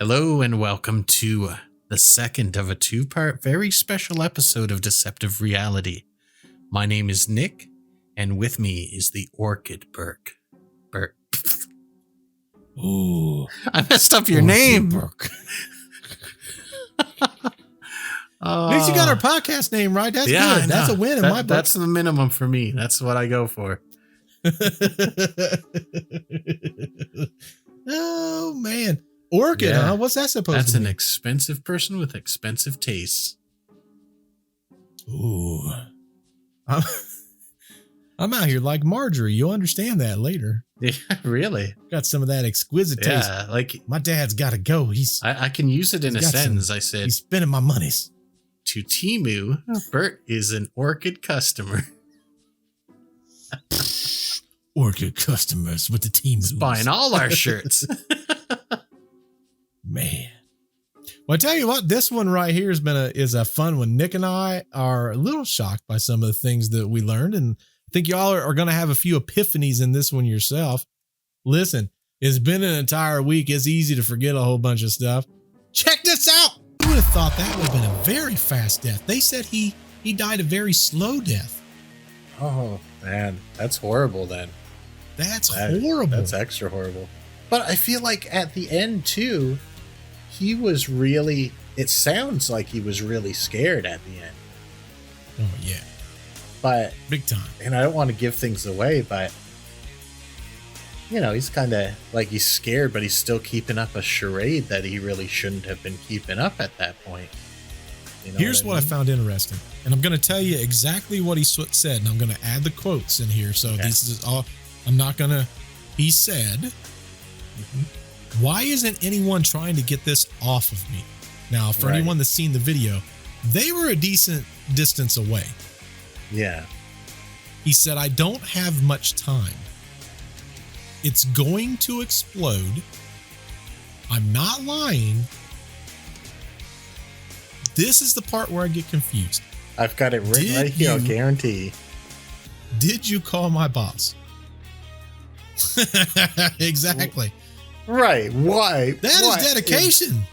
Hello and welcome to the second of a two-part very special episode of Deceptive Reality. My name is Nick, and with me is the Orchid Burke. Ooh, I messed up your name. Burke. At least you got our podcast name right. That's good. That's a win in my book. That's the minimum for me. That's what I go for. Oh, man. Orchid, huh? What's that supposed to be? That's an expensive person with expensive tastes. Ooh. I'm out here like Marjorie. You'll understand that later. Yeah, really? Got some of that exquisite taste. Yeah, like my dad's got to go. I can use it in a sentence. I said, he's spending my monies. To Temu, Bert is an Orchid customer. Orchid customers with the team. He's buying all our shirts. Man. Well, I tell you what, this one right here is a fun one. Nick and I are a little shocked by some of the things that we learned, and I think y'all are going to have a few epiphanies in this one yourself. Listen, it's been an entire week. It's easy to forget a whole bunch of stuff. Check this out. You would have thought that would have been a very fast death. They said he died a very slow death. Oh, man. That's horrible then. That's horrible. That's extra horrible. But I feel like at the end, too, he was really, it sounds like he was really scared at the end. Oh, yeah. But, big time. And I don't want to give things away, but, you know, he's kind of like he's scared, but he's still keeping up a charade that he really shouldn't have been keeping up at that point. You know Here's what I found interesting. And I'm going to tell you exactly what he said, and I'm going to add the quotes in here. So this is all, I'm not going to, he said, why isn't anyone trying to get this off of me? Now, for anyone that's seen the video, they were a decent distance away. Yeah. He said, I don't have much time. It's going to explode. I'm not lying. This is the part where I get confused. I've got it written right here, I'll guarantee. Did you call my boss? Exactly. Right. Why? That is dedication.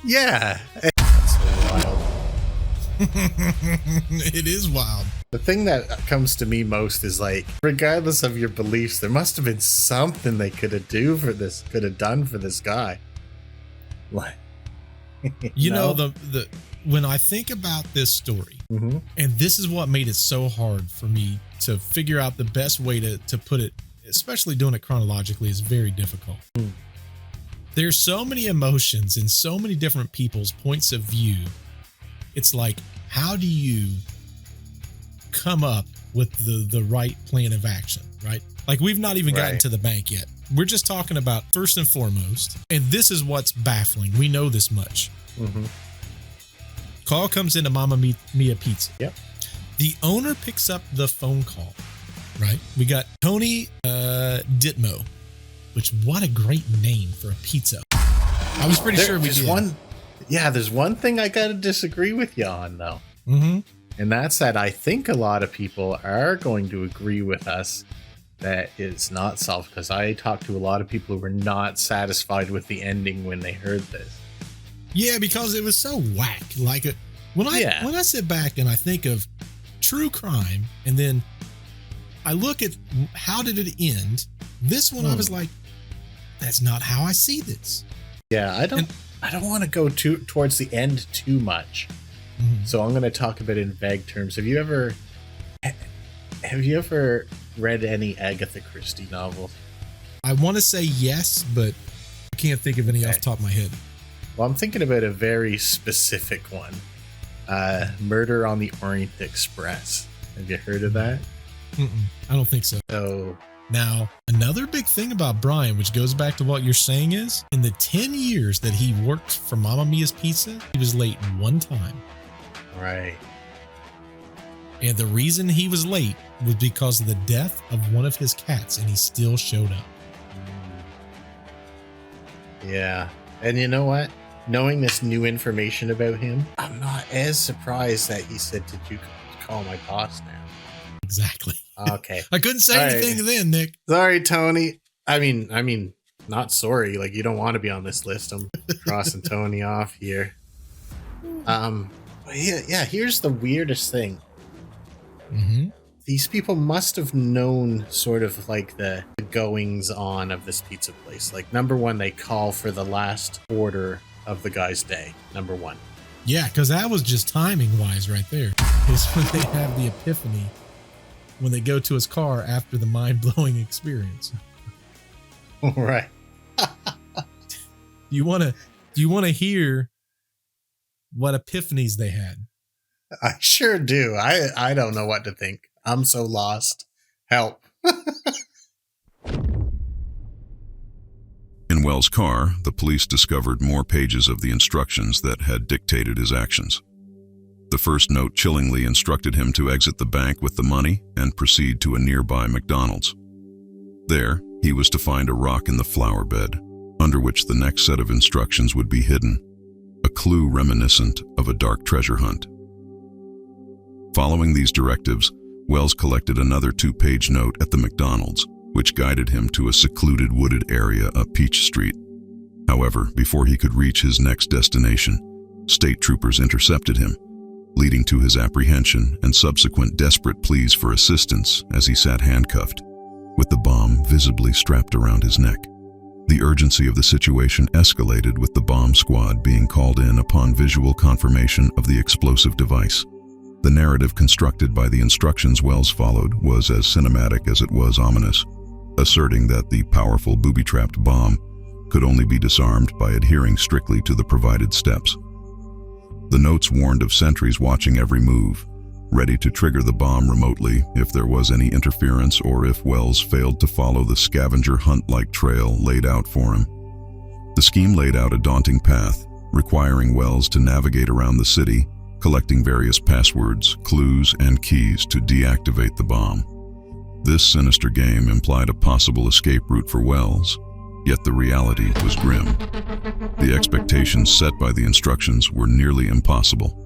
Yeah. That's so wild. It is wild. The thing that comes to me most is like, regardless of your beliefs, there must have been something they could have done for this guy. Like, you know, the when I think about this story, and this is what made it so hard for me to figure out the best way to put it, especially doing it chronologically, is very difficult. There's so many emotions and so many different people's points of view. It's like, how do you come up with the right plan of action, right? Like, we've not even gotten to the bank yet. We're just talking about first and foremost, and this is what's baffling. We know this much. Call comes into Mamma Mia Pizza. Yep. The owner picks up the phone call, right? We got Tony Ditmo, which, what a great name for a pizza. I was pretty sure we did. There's one thing I got to disagree with you on, though. And that's that I think a lot of people are going to agree with us that it's not solved, because I talked to a lot of people who were not satisfied with the ending when they heard this. Yeah, because it was so whack. Like, when I sit back and I think of true crime, and then I look at how did it end, this one I was like, that's not how I see this. Yeah, I don't want to go towards the end too much. So I'm going to talk about it in vague terms. Have you ever read any Agatha Christie novels? I want to say yes, but I can't think of any off the top of my head. Well, I'm thinking about a very specific one. Murder on the Orient Express. Have you heard of that? I don't think so. Oh. Now, another big thing about Brian, which goes back to what you're saying, is in the 10 years that he worked for Mamma Mia's Pizza, he was late one time. Right. And the reason he was late was because of the death of one of his cats, and he still showed up. Yeah. And you know what? Knowing this new information about him, I'm not as surprised that he said, did you call my boss now? Exactly. Okay. I couldn't say anything then, Nick. Sorry, Tony. I mean, Not sorry. Like, you don't want to be on this list. I'm crossing Tony off here. Yeah, here's the weirdest thing. Mm-hmm. These people must have known sort of like the goings on of this pizza place. Like, number one, they call for the last order of the guy's day. Number one. Yeah, because that was just timing wise right there. Is when they have the epiphany when they go to his car after the mind-blowing experience. Right. Do you want to hear what epiphanies they had? I sure do. I don't know what to think. I'm so lost. Help. In Wells' car, the police discovered more pages of the instructions that had dictated his actions. The first note chillingly instructed him to exit the bank with the money and proceed to a nearby McDonald's. There, he was to find a rock in the flower bed, under which the next set of instructions would be hidden, a clue reminiscent of a dark treasure hunt. Following these directives, Wells collected another 2-page note at the McDonald's, which guided him to a secluded wooded area up Peach Street. However, before he could reach his next destination, state troopers intercepted him, leading to his apprehension and subsequent desperate pleas for assistance as he sat handcuffed, with the bomb visibly strapped around his neck. The urgency of the situation escalated with the bomb squad being called in upon visual confirmation of the explosive device. The narrative constructed by the instructions Wells followed was as cinematic as it was ominous, asserting that the powerful booby-trapped bomb could only be disarmed by adhering strictly to the provided steps. The notes warned of sentries watching every move, ready to trigger the bomb remotely if there was any interference or if Wells failed to follow the scavenger hunt-like trail laid out for him. The scheme laid out a daunting path, requiring Wells to navigate around the city, collecting various passwords, clues, and keys to deactivate the bomb. This sinister game implied a possible escape route for Wells, yet the reality was grim. The expectations set by the instructions were nearly impossible.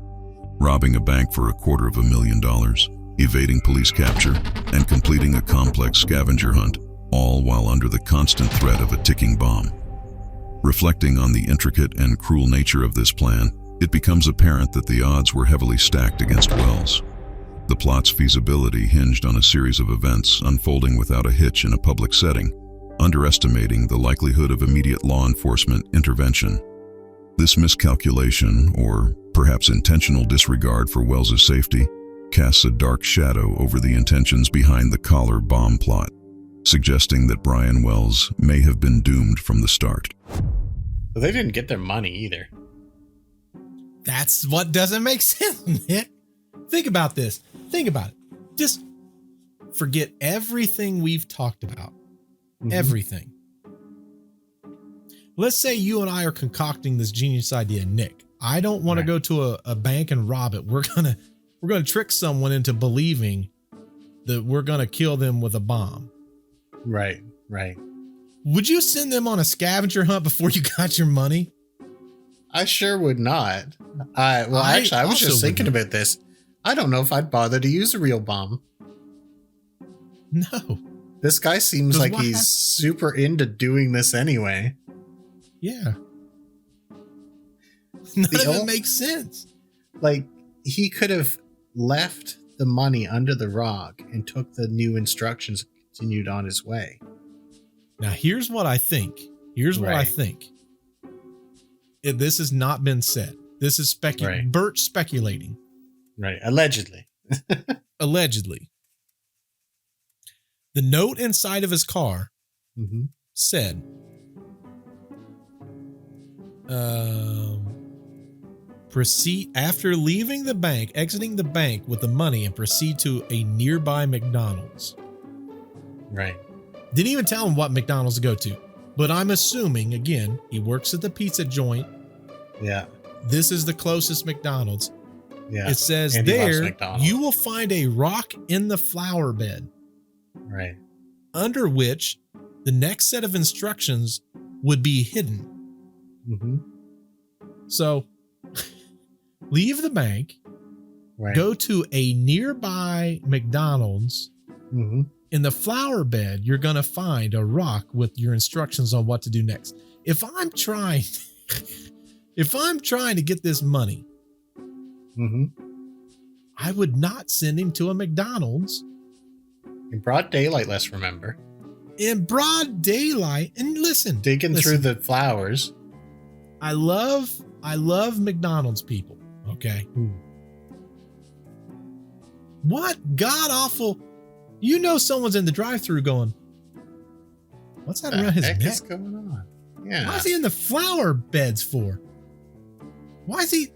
Robbing a bank for $250,000, evading police capture, and completing a complex scavenger hunt, all while under the constant threat of a ticking bomb. Reflecting on the intricate and cruel nature of this plan, it becomes apparent that the odds were heavily stacked against Wells. The plot's feasibility hinged on a series of events unfolding without a hitch in a public setting, underestimating the likelihood of immediate law enforcement intervention. This miscalculation, or perhaps intentional disregard for Wells's safety, casts a dark shadow over the intentions behind the collar bomb plot, suggesting that Brian Wells may have been doomed from the start. But they didn't get their money either. That's what doesn't make sense, Nick. Think about this. Think about it. Just forget everything we've talked about. Mm-hmm. Everything. Let's say you and I are concocting this genius idea, Nick. I don't want to go to a bank and rob it. We're gonna trick someone into believing that we're gonna kill them with a bomb. Right. Would you send them on a scavenger hunt before you got your money? I sure would not. I was just thinking about this. I don't know if I'd bother to use a real bomb. No. This guy seems like he's super into doing this anyway. Yeah. None of it makes sense. Like, he could have left the money under the rock and took the new instructions and continued on his way. Now, here's what I think. I think. This has not been said. This is Bert speculating. Right. Allegedly. Allegedly. The note inside of his car said, proceed after leaving the bank, exiting the bank with the money and proceed to a nearby McDonald's. Right. Didn't even tell him what McDonald's to go to, but I'm assuming, again, he works at the pizza joint. Yeah. This is the closest McDonald's. Yeah. It says there, you will find a rock in the flower bed. Right. Under which the next set of instructions would be hidden. Mm-hmm. So leave the bank, go to a nearby McDonald's, In the flower bed, you're going to find a rock with your instructions on what to do next. If I'm trying to get this money, I would not send him to a McDonald's. In broad daylight, let's remember. In broad daylight. And listen. Through the flowers. I love McDonald's people. Okay. What god awful. You know someone's in the drive-thru going, what's that around his neck? What's going on? Yeah. Why is he in the flower beds for? Why is he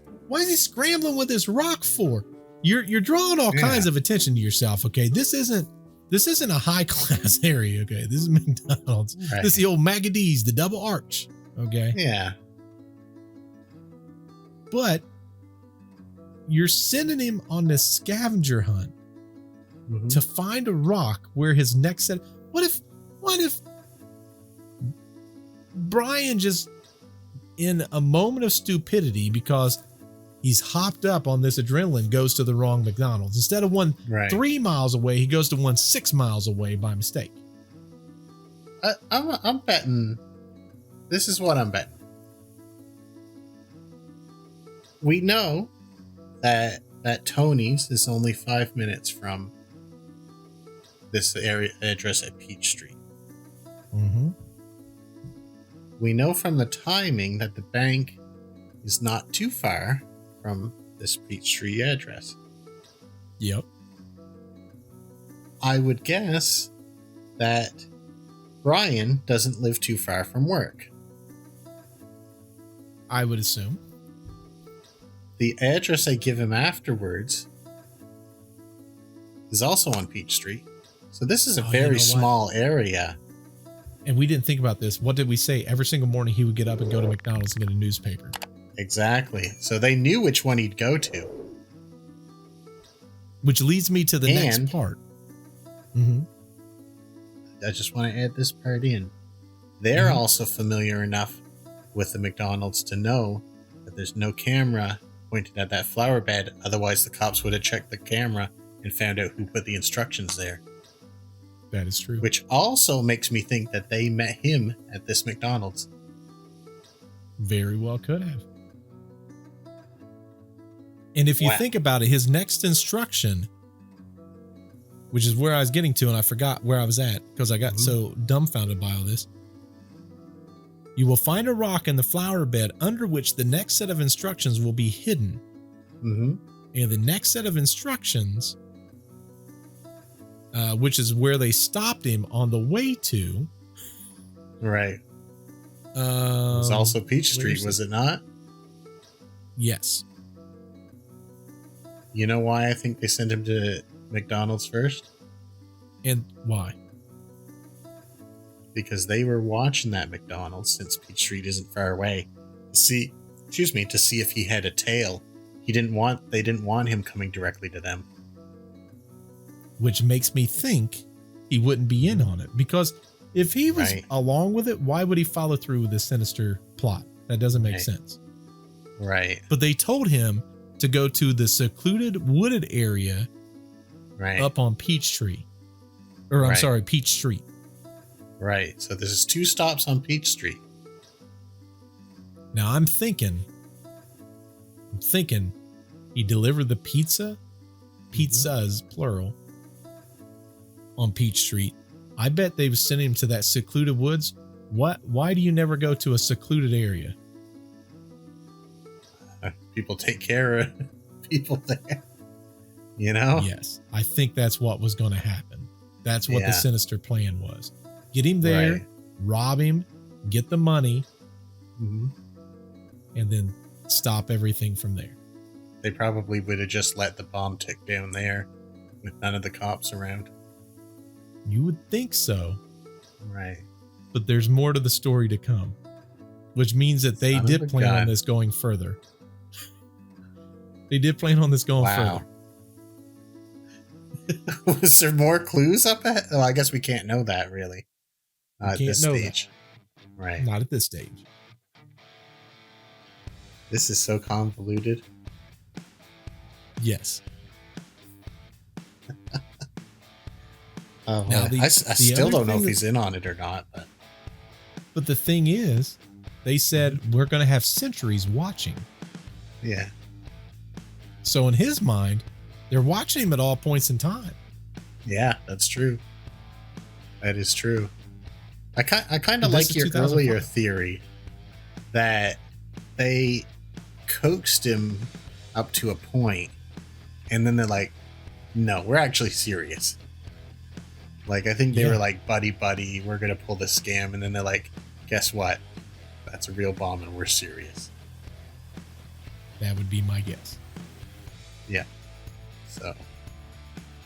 scrambling with this rock for? You're drawing all kinds of attention to yourself, okay? This isn't a high class area, okay? This is McDonald's. Right. This is the old Magadees, the double arch, okay? Yeah. But you're sending him on this scavenger hunt to find a rock where his next set. What if Brian just, in a moment of stupidity, because he's hopped up on this adrenaline, goes to the wrong McDonald's. Instead of one 3 miles away, he goes to one 6 miles away by mistake. I'm betting. This is what I'm betting. We know that Tony's is only 5 minutes from this area address at Peach Street. We know from the timing that the bank is not too far from this Peach Street address. Yep. I would guess that Brian doesn't live too far from work. I would assume. The address I give him afterwards is also on Peach Street. So this is a very small area. And we didn't think about this. What did we say? Every single morning he would get up and go to McDonald's and get a newspaper. Exactly. So they knew which one he'd go to. Which leads me to the next part. I just want to add this part in. They're also familiar enough with the McDonald's to know that there's no camera pointed at that flower bed. Otherwise, the cops would have checked the camera and found out who put the instructions there. That is true. Which also makes me think that they met him at this McDonald's. Very well could have. And if you think about it, his next instruction, which is where I was getting to, and I forgot where I was at because I got so dumbfounded by all this. You will find a rock in the flower bed under which the next set of instructions will be hidden. And the next set of instructions, which is where they stopped him on the way to. Right. It was also Peach Street, was it not? Yes. You know why I think they sent him to McDonald's first? And why? Because they were watching that McDonald's, since Peach Street isn't far away, to see if he had a tail. They didn't want him coming directly to them. Which makes me think he wouldn't be in on it, because if he was along with it, why would he follow through with the sinister plot? That doesn't make sense. Right. But they told him to go to the secluded wooded area up on Peach Tree. Or I'm sorry, Peach Street. Right. So this is 2 stops on Peach Street. Now I'm thinking he delivered the pizzas, plural, on Peach Street. I bet they was sending him to that secluded woods. Why do you never go to a secluded area? People take care of people there. You know? Yes. I think that's what was going to happen. That's what the sinister plan was. Get him there, rob him, get the money, and then stop everything from there. They probably would have just let the bomb tick down there with none of the cops around. You would think so. Right. But there's more to the story to come, which means that they did plan on this going further. They did plan on this going further. Was there more clues up ahead? Well, I guess we can't know that really. At this stage. Right. Not at this stage. This is so convoluted. Yes. Oh, now I still don't know if he's in on it or not. But the thing is, they said we're going to have sentries watching. Yeah. So in his mind, they're watching him at all points in time. Yeah, that's true. That is true. I kind of like your earlier theory that they coaxed him up to a point, and then they're like, no, we're actually serious. Like, I think they were like, buddy, we're going to pull this scam. And then they're like, guess what? That's a real bomb and we're serious. That would be my guess. Yeah. So.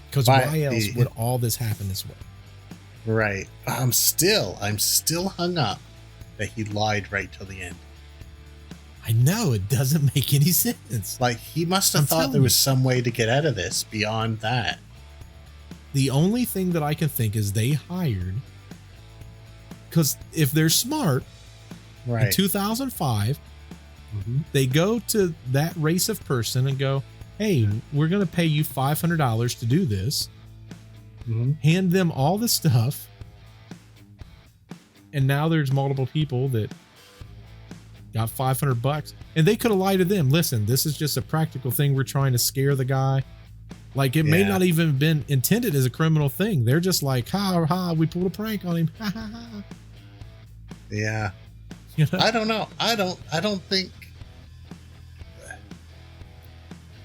Because why else would all this happen this way? Right. I'm still hung up that he lied right till the end. I know, it doesn't make any sense. Like, he must have thought there was some way to get out of this beyond that. The only thing that I can think is they hired, because if they're smart, in 2005, they go to that race of person and go, hey, we're going to pay you $500 to do this. Hand them all the stuff. And now there's multiple people that got $500. And they could have lied to them. Listen, this is just a practical thing. We're trying to scare the guy. Like, it may not even have been intended as a criminal thing. They're just like, ha, we pulled a prank on him. Ha, ha, ha. Yeah. You know? I don't know. I don't think.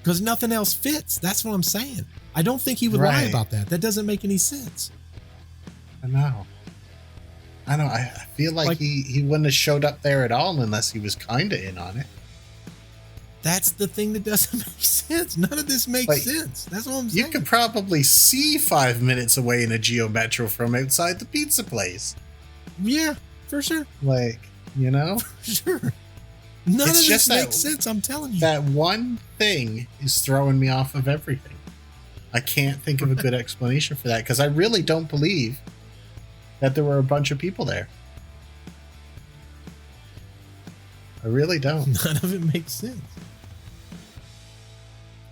Because nothing else fits. That's what I'm saying. I don't think he would lie about that. That doesn't make any sense. I know. I feel like he wouldn't have showed up there at all unless he was kind of in on it. That's the thing that doesn't make sense. None of this makes sense. That's what I'm saying. You could probably see 5 minutes away in a Geo Metro from outside the pizza place. Yeah, for sure. Like, you know? For sure. None of this makes sense, I'm telling you. That one thing is throwing me off of everything. I can't think of a good explanation for that because I really don't believe that there were a bunch of people there. I really don't. None of it makes sense.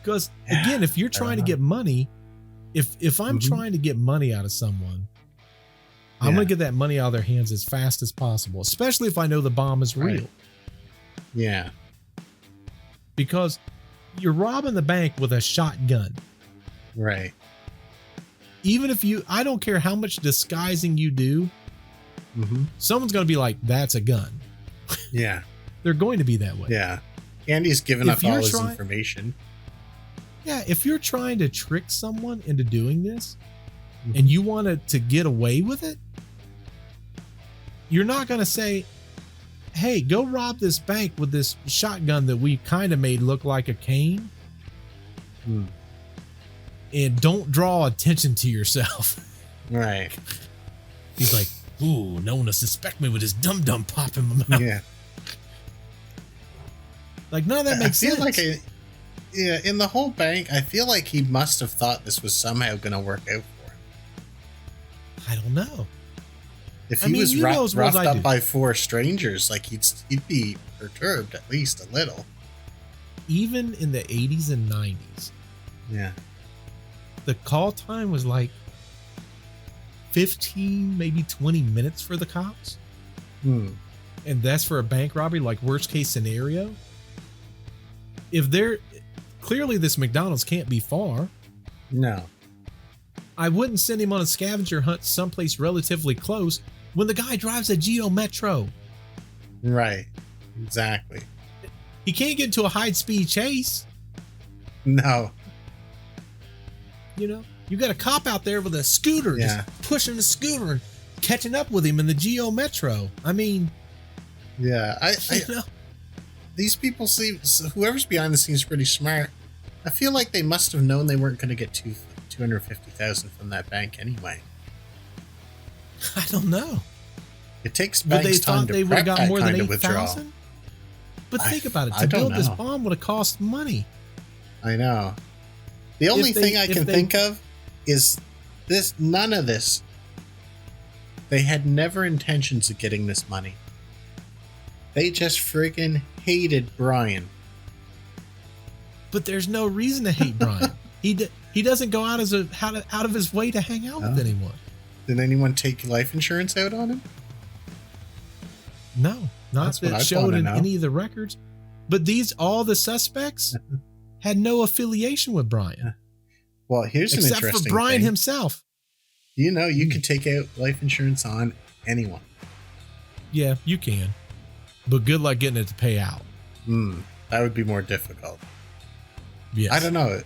Because, again, if you're trying to get money, if I'm trying to get money out of someone, I'm going to get that money out of their hands as fast as possible, especially if I know the bomb is real. Yeah. Because you're robbing the bank with a shotgun. Right. Even if I don't care how much disguising you do, someone's going to be like, that's a gun. Yeah. They're going to be that way. Yeah. Andy's giving up all his information. Yeah, if you're trying to trick someone into doing this and you want to get away with it, you're not going to say, hey, go rob this bank with this shotgun that we kind of made look like a cane. And don't draw attention to yourself. Right. He's like, ooh, no one will suspect me with his dum-dum pop in my mouth. Yeah. Like, none of that makes sense. In the whole bank, I feel like he must have thought this was somehow going to work out for him. I don't know. If he was roughed up by 4 strangers, like he'd be perturbed at least a little. Even in the 80s and 90s. Yeah. The call time was like 15, maybe 20 minutes for the cops. And that's for a bank robbery, like worst case scenario. If clearly this McDonald's can't be far. No. I wouldn't send him on a scavenger hunt someplace relatively close when the guy drives a Geo Metro. Right. Exactly. He can't get into a high-speed chase. No. You know, you got a cop out there with a scooter, just pushing the scooter and catching up with him in the Geo Metro. I mean, yeah, these people whoever's behind the scenes is pretty smart. I feel like they must have known they weren't going to get $250,000 from that bank anyway. I don't know. It takes banks time to prep that more kind than of withdrawal. But think about it. To build this bomb would have cost money. I know. The only thing I can think of is none of this. They had never intentions of getting this money. They just friggin' hated Brian. But there's no reason to hate Brian. He doesn't go out of his way to hang out with anyone. Did anyone take life insurance out on him? No, not that showed in any of the records. But all the suspects had no affiliation with Brian. Well, here's an interesting thing. Except for Brian himself. You know, you could take out life insurance on anyone. Yeah, you can. But good luck getting it to pay out. That would be more difficult. Yes. I don't know.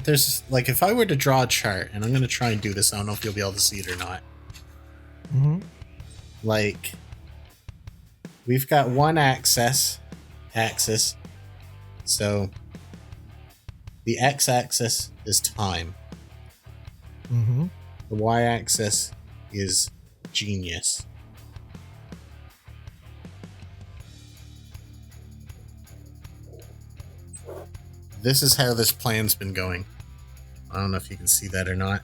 There's like, if I were to draw a chart, and I'm going to try and do this, I don't know if you'll be able to see it or not. Mm-hmm. Like, we've got one axis. So the x-axis is time. Mm-hmm. The y-axis is genius. This is how this plan's been going. I don't know if you can see that or not.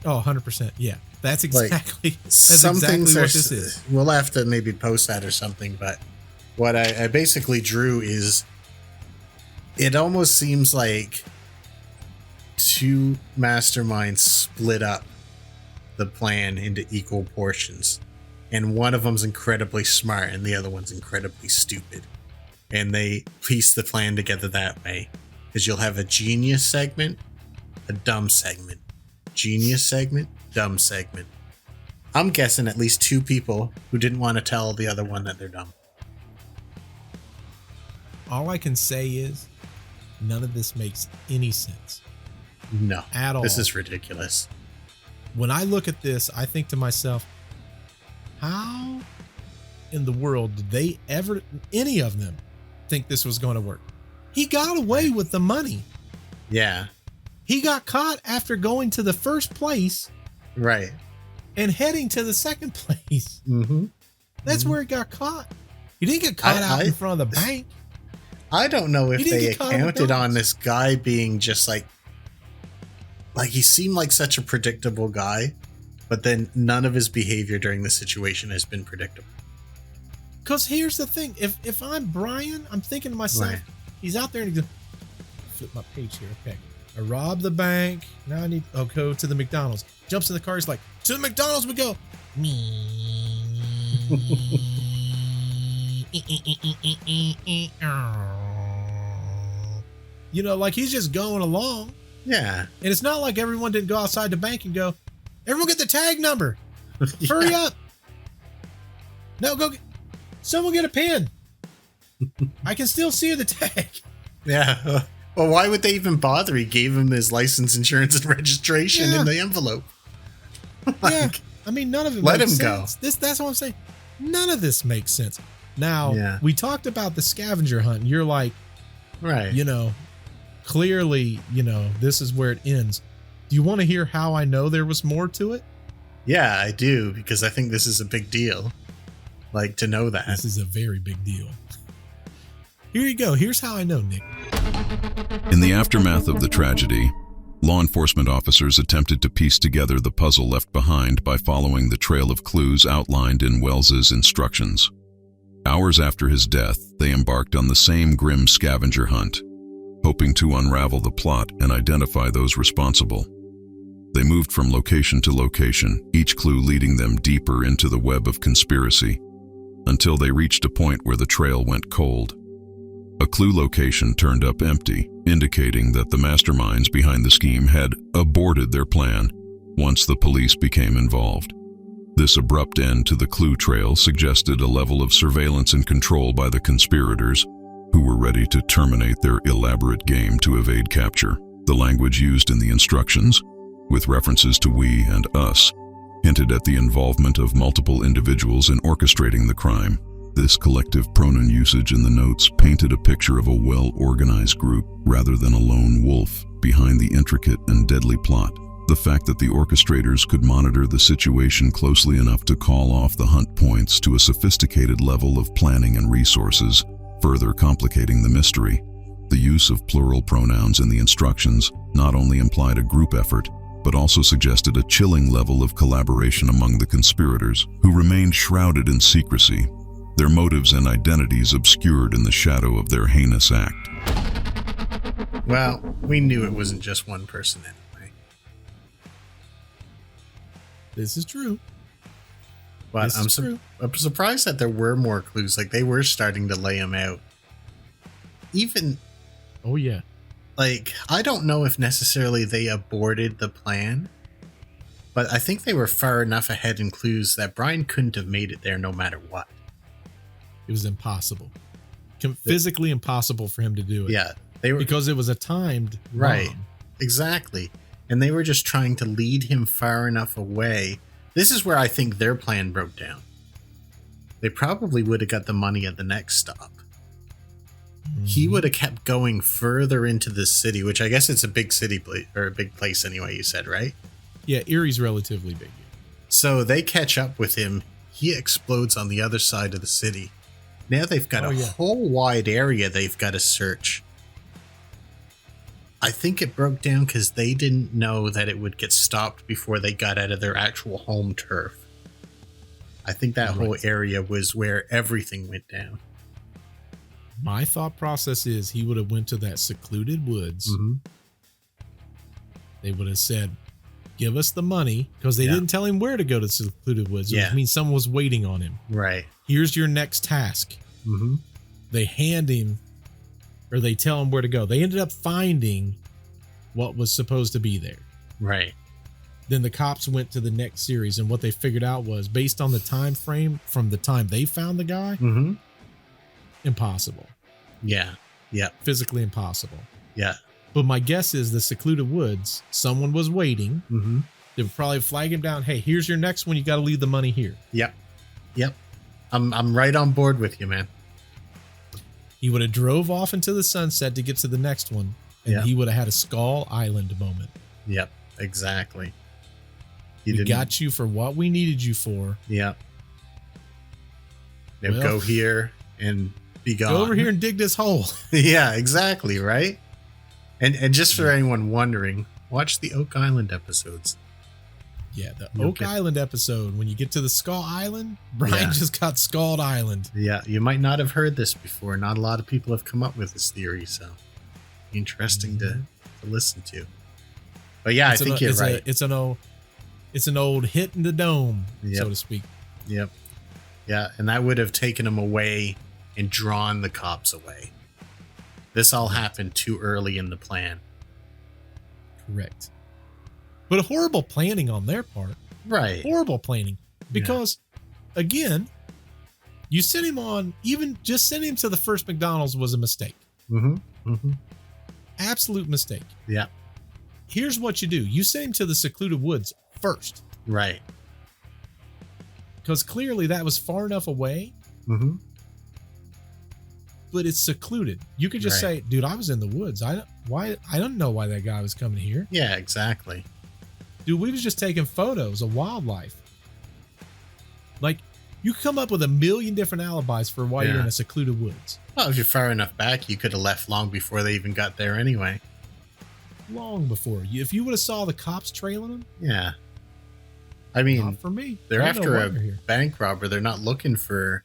Oh, 100%. Yeah. That's exactly, like, that's exactly what this is. We'll have to maybe post that or something, but what I basically drew is, it almost seems like two masterminds split up the plan into equal portions, and one of them's incredibly smart and the other one's incredibly stupid, and they piece the plan together that way, because you'll have a genius segment, a dumb segment, genius segment, dumb segment. I'm guessing at least two people who didn't want to tell the other one that they're dumb. All I can say is none of this makes any sense. No. At all. This is ridiculous. When I look at this, I think to myself, how in the world did they ever, any of them, think this was going to work? He got away with the money. Yeah. He got caught after going to the first place. Right. And heading to the second place. Mm-hmm. That's where he got caught. He didn't get caught out in front of the bank. I don't know if they accounted on this guy being just like he seemed like such a predictable guy, but then none of his behavior during the situation has been predictable. Because here's the thing. If I'm Brian, I'm thinking to myself, right. He's out there and he goes, flip my page here. Okay. I robbed the bank. Now I'll go to the McDonald's. Jumps in the car. He's like, to the McDonald's we go. You know, like he's just going along. Yeah. And it's not like everyone didn't go outside the bank and go, everyone get the tag number. Yeah. Hurry up. No, someone get a pen. I can still see the tag. Yeah. Well, why would they even bother? He gave him his license, insurance, and registration in the envelope. Yeah. I mean, none of it let makes him sense. go. That's what I'm saying. None of this makes sense. Now, we talked about the scavenger hunt. And you're like, right. You know, clearly, you know, this is where it ends. Do you want to hear how I know there was more to it? Yeah, I do, because I think this is a big deal. Like, to know that. This is a very big deal. Here you go. Here's how I know, Nick. In the aftermath of the tragedy, law enforcement officers attempted to piece together the puzzle left behind by following the trail of clues outlined in Wells's instructions. Hours after his death, they embarked on the same grim scavenger hunt, hoping to unravel the plot and identify those responsible. They moved from location to location, each clue leading them deeper into the web of conspiracy, until they reached a point where the trail went cold. A clue location turned up empty, indicating that the masterminds behind the scheme had aborted their plan once the police became involved. This abrupt end to the clue trail suggested a level of surveillance and control by the conspirators, who were ready to terminate their elaborate game to evade capture. The language used in the instructions, with references to we and us, hinted at the involvement of multiple individuals in orchestrating the crime. This collective pronoun usage in the notes painted a picture of a well-organized group rather than a lone wolf behind the intricate and deadly plot. The fact that the orchestrators could monitor the situation closely enough to call off the hunt points to a sophisticated level of planning and resources, further complicating the mystery. The use of plural pronouns in the instructions not only implied a group effort, but also suggested a chilling level of collaboration among the conspirators, who remained shrouded in secrecy, their motives and identities obscured in the shadow of their heinous act. Well, we knew it wasn't just one person anyway. This is true. But I'm surprised that there were more clues. Like, they were starting to lay them out. Even... Oh, yeah. Like, I don't know if necessarily they aborted the plan, but I think they were far enough ahead in clues that Brian couldn't have made it there no matter what. It was impossible. Physically impossible for him to do it. Yeah. Because it was a timed right. bomb. Exactly. And they were just trying to lead him far enough away. This is where I think their plan broke down. They probably would have got the money at the next stop. He would have kept going further into the city, which I guess it's a big city or a big place anyway, you said, right? Yeah, Erie's relatively big. So they catch up with him. He explodes on the other side of the city. Now they've got a whole wide area they've got to search. I think it broke down because they didn't know that it would get stopped before they got out of their actual home turf. I think that whole area was where everything went down. My thought process is he would have went to that secluded woods. Mm-hmm. They would have said, give us the money, because they didn't tell him where to go to secluded woods. Yeah. Which means someone was waiting on him. Right. Here's your next task. Mm-hmm. They hand him, or they tell him where to go. They ended up finding what was supposed to be there. Right. Then the cops went to the next series, and what they figured out was, based on the time frame from the time they found the guy, impossible. Yeah. Yeah. Physically impossible. Yeah. But my guess is the secluded woods, someone was waiting. Mm-hmm. They would probably flag him down. Hey, here's your next one. You got to leave the money here. Yep. Yep. I'm right on board with you, man. He would have drove off into the sunset to get to the next one, and he would have had a Skull Island moment. Yep. Exactly. We got you for what we needed you for. Yep. Now go here and be gone. Go over here and dig this hole. Yeah, exactly, right? And just for anyone wondering, watch the Oak Island episodes. Yeah, the Oak Island episode. When you get to the Skull Island, Brian just got Skull Island. Yeah, you might not have heard this before. Not a lot of people have come up with this theory, so interesting to listen to. But yeah, I think you're right. It's an old hit in the dome, so to speak. Yep. Yeah, and that would have taken him away and drawn the cops away. This all happened too early in the plan. Correct. But horrible planning on their part. Right. Horrible planning. Because, again, you sent him on, even just sending him to the first McDonald's was a mistake. Mm-hmm. Mm-hmm. Absolute mistake. Yeah. Here's what you do. You send him to the secluded woods first. Right. Because clearly that was far enough away. Mm-hmm. But it's secluded. You could just say, dude, I was in the woods. I don't know why that guy was coming here. Yeah, exactly. Dude, we was just taking photos of wildlife. Like, you come up with a million different alibis for why you're in a secluded woods. Well, if you're far enough back, you could have left long before they even got there anyway. Long before. If you would have saw the cops trailing them. Yeah. I mean, not for me. They're after a bank robber. They're not looking for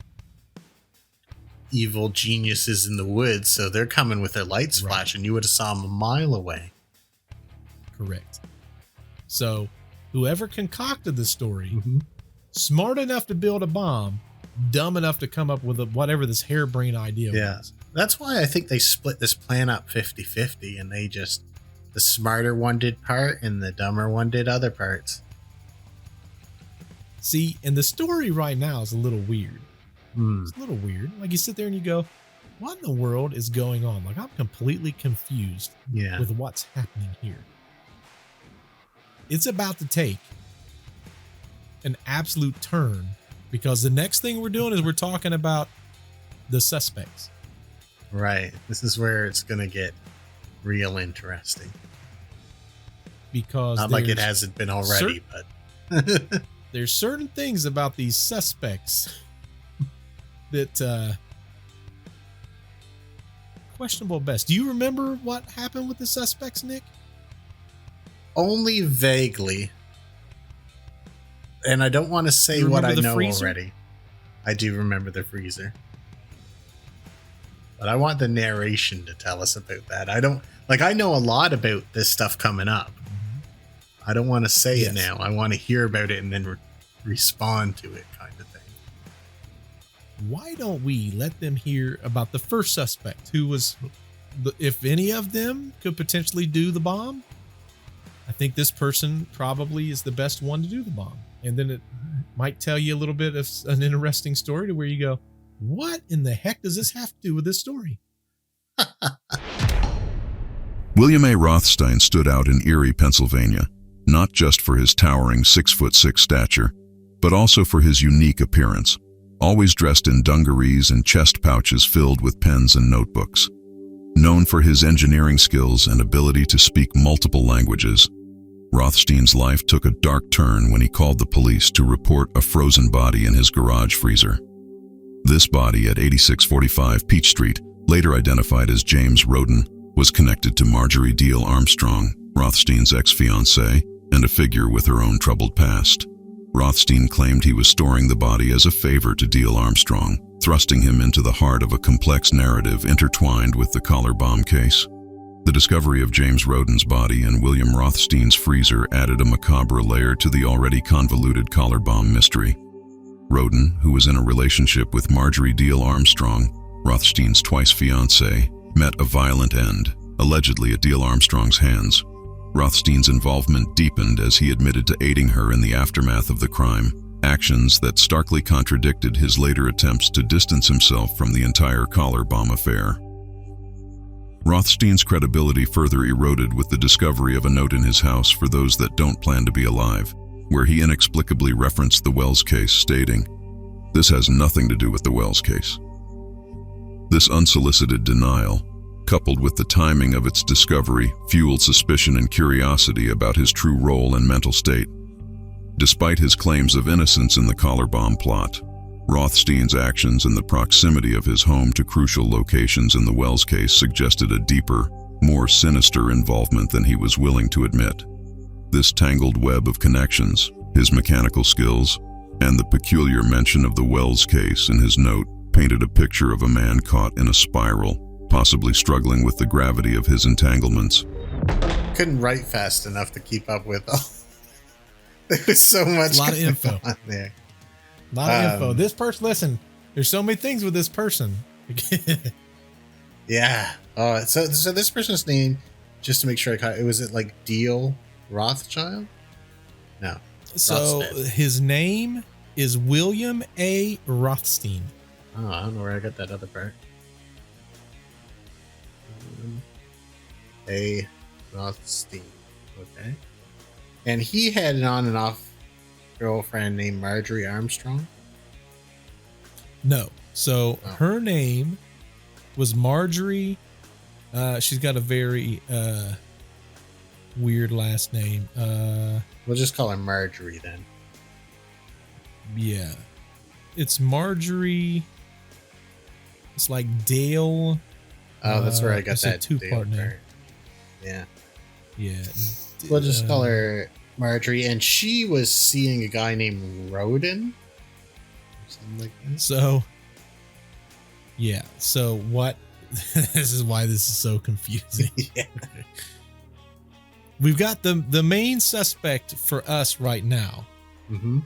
evil geniuses in the woods, so they're coming with their lights flashing. You would have saw them a mile away. Correct. So, whoever concocted the story, smart enough to build a bomb, dumb enough to come up with whatever this harebrained idea was. That's why I think they split this plan up 50-50, and they just, the smarter one did part, and the dumber one did other parts. See, and the story right now is a little weird. It's a little weird. Like, you sit there and you go, what in the world is going on? Like, I'm completely confused with what's happening here. It's about to take an absolute turn, because the next thing we're doing is we're talking about the suspects. Right. This is where it's going to get real interesting. Because not like it hasn't been already, but there's certain things about these suspects that questionable best. Do you remember what happened with the suspects, Nick? Only vaguely. And I don't want to say what I know already. I do remember the freezer. But I want the narration to tell us about that. I don't Like, I know a lot about this stuff coming up. I don't want to say it now. I want to hear about it and then respond to it, kind of thing. Why don't we let them hear about the first suspect, who was, if any of them could potentially do the bomb? I think this person probably is the best one to do the bomb. And then it might tell you a little bit of an interesting story to where you go, what in the heck does this have to do with this story? William A. Rothstein stood out in Erie, Pennsylvania, not just for his towering 6'6" stature, but also for his unique appearance, always dressed in dungarees and chest pouches filled with pens and notebooks. Known for his engineering skills and ability to speak multiple languages, Rothstein's life took a dark turn when he called the police to report a frozen body in his garage freezer. This body at 8645 Peach Street, later identified as James Roden, was connected to Marjorie Deal Armstrong, Rothstein's ex-fiancée, and a figure with her own troubled past. Rothstein claimed he was storing the body as a favor to Deal Armstrong, thrusting him into the heart of a complex narrative intertwined with the collar bomb case. The discovery of James Roden's body in William Rothstein's freezer added a macabre layer to the already convoluted collar bomb mystery. Roden, who was in a relationship with Marjorie Deal Armstrong, Rothstein's twice-fiancée, met a violent end, allegedly at Deal Armstrong's hands. Rothstein's involvement deepened as he admitted to aiding her in the aftermath of the crime, actions that starkly contradicted his later attempts to distance himself from the entire collar bomb affair. Rothstein's credibility further eroded with the discovery of a note in his house for those that don't plan to be alive, where he inexplicably referenced the Wells case, stating, "This has nothing to do with the Wells case." This unsolicited denial, coupled with the timing of its discovery, fueled suspicion and curiosity about his true role and mental state. Despite his claims of innocence in the collar bomb plot, Rothstein's actions and the proximity of his home to crucial locations in the Wells case suggested a deeper, more sinister involvement than he was willing to admit. This tangled web of connections, his mechanical skills, and the peculiar mention of the Wells case in his note painted a picture of a man caught in a spiral, possibly struggling with the gravity of his entanglements. Couldn't write fast enough to keep up with all. There was so much. A lot of info on there. A lot of info. This person, listen, there's so many things with this person. Yeah. Oh, so this person's name, just to make sure I caught it, was it like Deal Rothschild? No. So Rothstein. His name is William A. Rothstein. Oh, I don't know where I got that other part. A. Rothstein. Okay. And he had an on and off girlfriend named Marjorie Armstrong? No. So her name was Marjorie. She's got a very weird last name. We'll just call her Marjorie then. Yeah. It's Marjorie. It's like Dale. Oh, that's where I got that two-part name. Yeah. Yeah. We'll just call her Marjorie, and she was seeing a guy named Roden. Something like that. So, yeah. So what? This is why this is so confusing. Yeah. We've got the main suspect for us right now. Mm-hmm.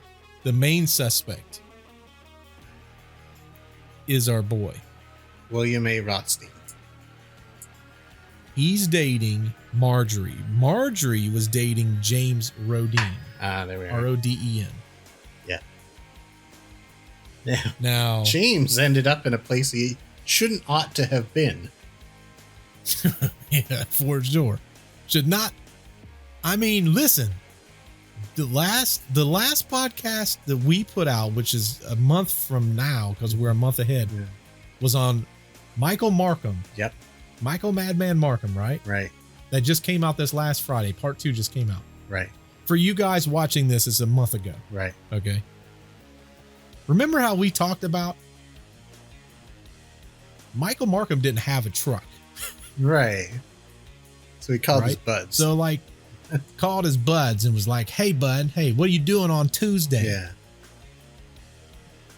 The main suspect is our boy William A. Rothstein. He's dating Marjorie. Marjorie was dating James Roden. Ah, there we are. Roden. Yeah. Yeah. Now James ended up in a place he ought to have been. Yeah, Forge Door. Should not. I mean, listen. The last podcast that we put out, which is a month from now, because we're a month ahead, was on Michael Markham. Yep. Michael Madman Markham, right? Right. That just came out this last Friday. Part 2 just came out. Right. For you guys watching this, it's a month ago. Right. Okay. Remember how we talked about Michael Markham didn't have a truck. Right. So he called his buds. So like called his buds and was like, "Hey bud, hey, what are you doing on Tuesday?" Yeah.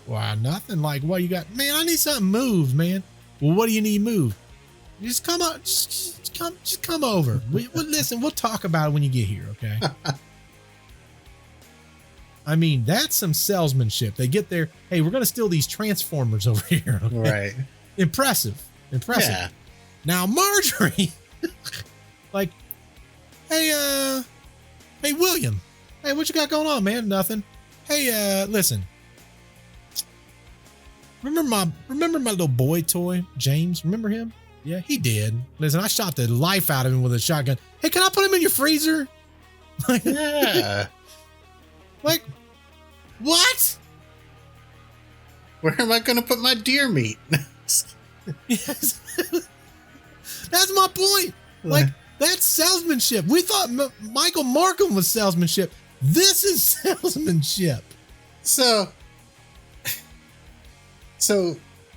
Why, nothing. Like, what you got? Man, I need something moved, man. Well, what do you need moved? Just come on. Just come over. Listen, we'll talk about it when you get here, okay? I mean, that's some salesmanship. They get there. Hey, we're going to steal these transformers over here. Okay? Right. Impressive. Yeah. Now, Marjorie, like, hey, William. Hey, what you got going on, man? Nothing. Hey, listen. Remember my little boy toy, James? Remember him? Yeah, he did. Listen, I shot the life out of him with a shotgun. Hey, can I put him in your freezer? Yeah. Like, what? Where am I going to put my deer meat? Yes. That's my point. Like, that's salesmanship. We thought Michael Markham was salesmanship. This is salesmanship. So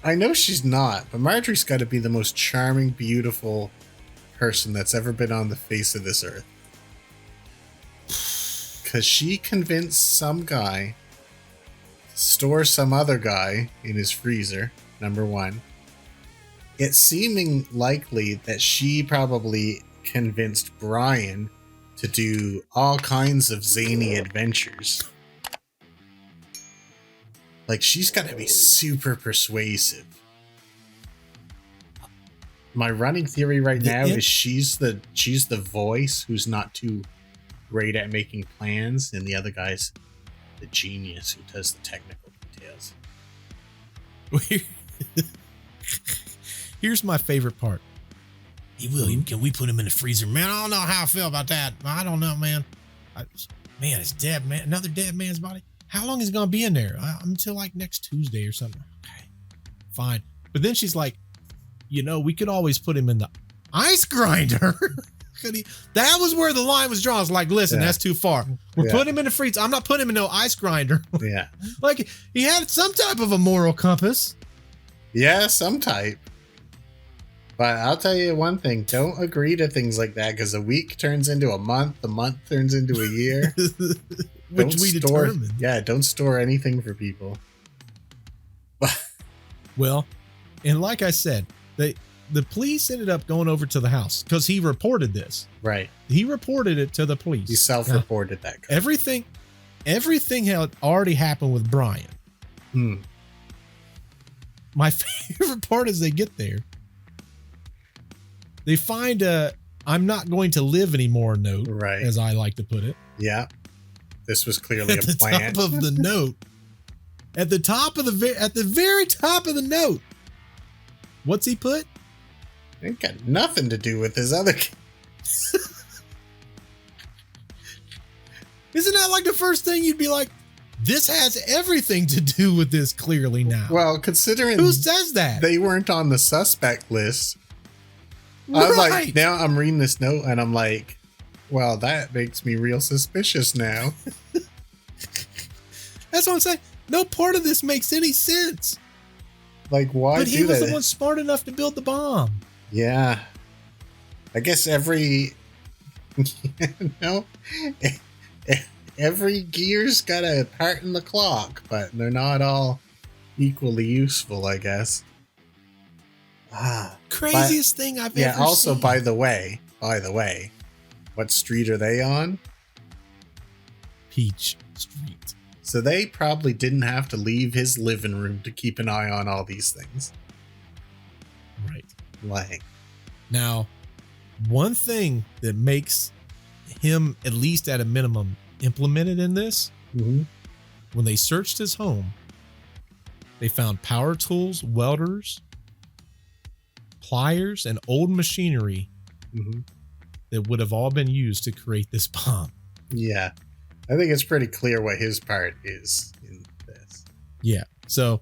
I know she's not, but Marjorie's got to be the most charming, beautiful person that's ever been on the face of this earth. Because she convinced some guy to store some other guy in his freezer, number one. It's seeming likely that she probably convinced Brian to do all kinds of zany adventures. Like, she's got to be super persuasive. My running theory right now is she's the voice who's not too great at making plans, and the other guy's the genius who does the technical details. Here's my favorite part. Hey, William, can we put him in the freezer? Man, I don't know how I feel about that. I don't know, man. Man, it's dead, man. Another dead man's body. How long is it going to be in there? Until like next Tuesday or something. Okay, fine. But then she's like, we could always put him in the ice grinder. That was where the line was drawn. I was like, listen, that's too far. We're putting him in the freezer. I'm not putting him in no ice grinder. Yeah. Like, he had some type of a moral compass. Yeah, some type. But I'll tell you one thing. Don't agree to things like that, because a week turns into a month turns into a year. Which we determined. Yeah, don't store anything for people. Well, and like I said, the police ended up going over to the house because he reported this. Right. He reported it to the police. He self-reported that. Everything had already happened with Brian. My favorite part is they get there. They find a "I'm not going to live anymore" note, right, as I like to put it. Yeah. This was clearly a plan. At the top of the note. At the very top of the note. What's he put? Ain't got nothing to do with his other. Isn't that like the first thing you'd be like, this has everything to do with this clearly now? Well, considering who says that? They weren't on the suspect list. Right. I was like, now I'm reading this note and I'm like, well, that makes me real suspicious now. That's what I'm saying. No part of this makes any sense. Like, why? But he was the one smart enough to build the bomb. Yeah. I guess every gear's got a part in the clock, but they're not all equally useful, I guess. Craziest thing I've ever seen. Yeah, also, by the way, what street are they on? Peach Street. So they probably didn't have to leave his living room to keep an eye on all these things. Right. Like. Now, one thing that makes him, at least at a minimum, implemented in this, when they searched his home, they found power tools, welders, pliers, and old machinery that would have all been used to create this bomb. Yeah. I think it's pretty clear what his part is in this. Yeah. So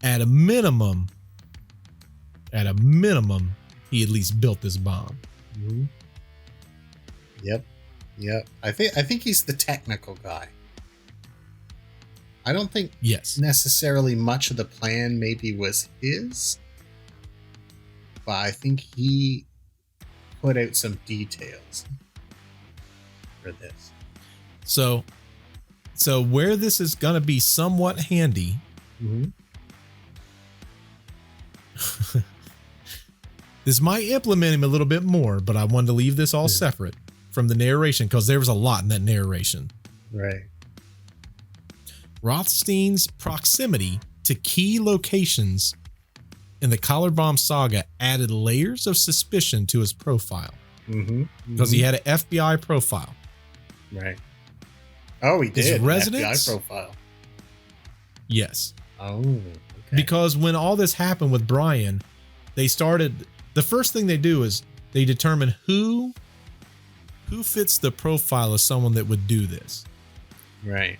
at a minimum, he at least built this bomb. Yep. I think he's the technical guy. I don't think necessarily much of the plan maybe was his, but I think he put out some details for this. So where this is going to be somewhat handy This might implement him a little bit more, but I wanted to leave this all separate from the narration because there was a lot in that narration. Right. Rothstein's proximity to key locations in the Collar Bomb saga added layers of suspicion to his profile because he had an FBI profile. Right. Oh, he did. His residence? FBI profile. Yes. Oh, okay. Because when all this happened with Brian, they started, the first thing they do is they determine who fits the profile of someone that would do this. Right.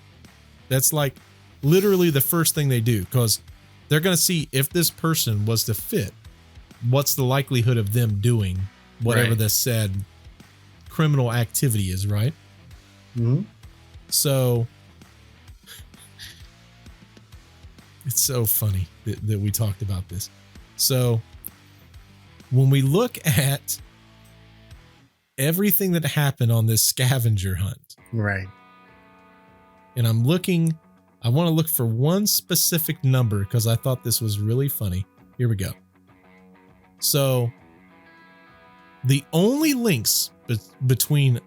That's like literally the first thing they do because they're going to see if this person was to fit, what's the likelihood of them doing whatever the said criminal activity is, right? So it's so funny that we talked about this. So when we look at everything that happened on this scavenger hunt, right? And I'm looking, I want to look for one specific number because I thought this was really funny. Here we go. So the only links between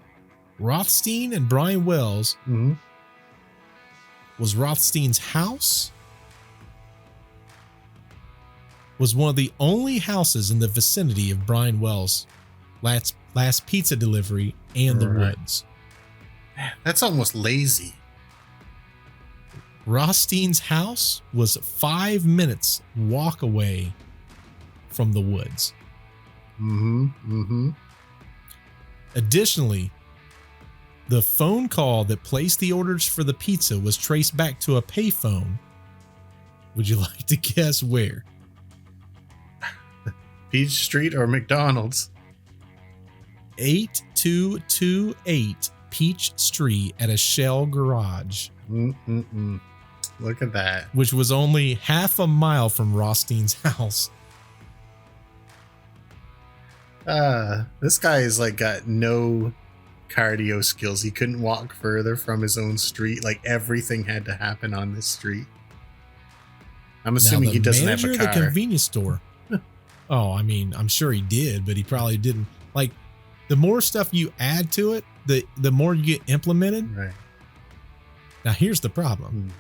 Rothstein and Brian Wells was Rothstein's house was one of the only houses in the vicinity of Brian Wells' last pizza delivery and the woods. That's almost lazy. Rothstein's house was 5 minutes walk away from the woods. Additionally, the phone call that placed the orders for the pizza was traced back to a payphone. Would you like to guess where? Peach Street or McDonald's? 8228 Peach Street at a Shell garage. Look at that. Which was only half a mile from Rothstein's house. This guy is like got no cardio skills. He couldn't walk further from his own street. Like everything had to happen on this street. I'm assuming he doesn't have a car. The convenience store. Oh, I mean, I'm sure he did, but he probably didn't. Like, the more stuff you add to it, the more you get implemented. Right. Now, here's the problem.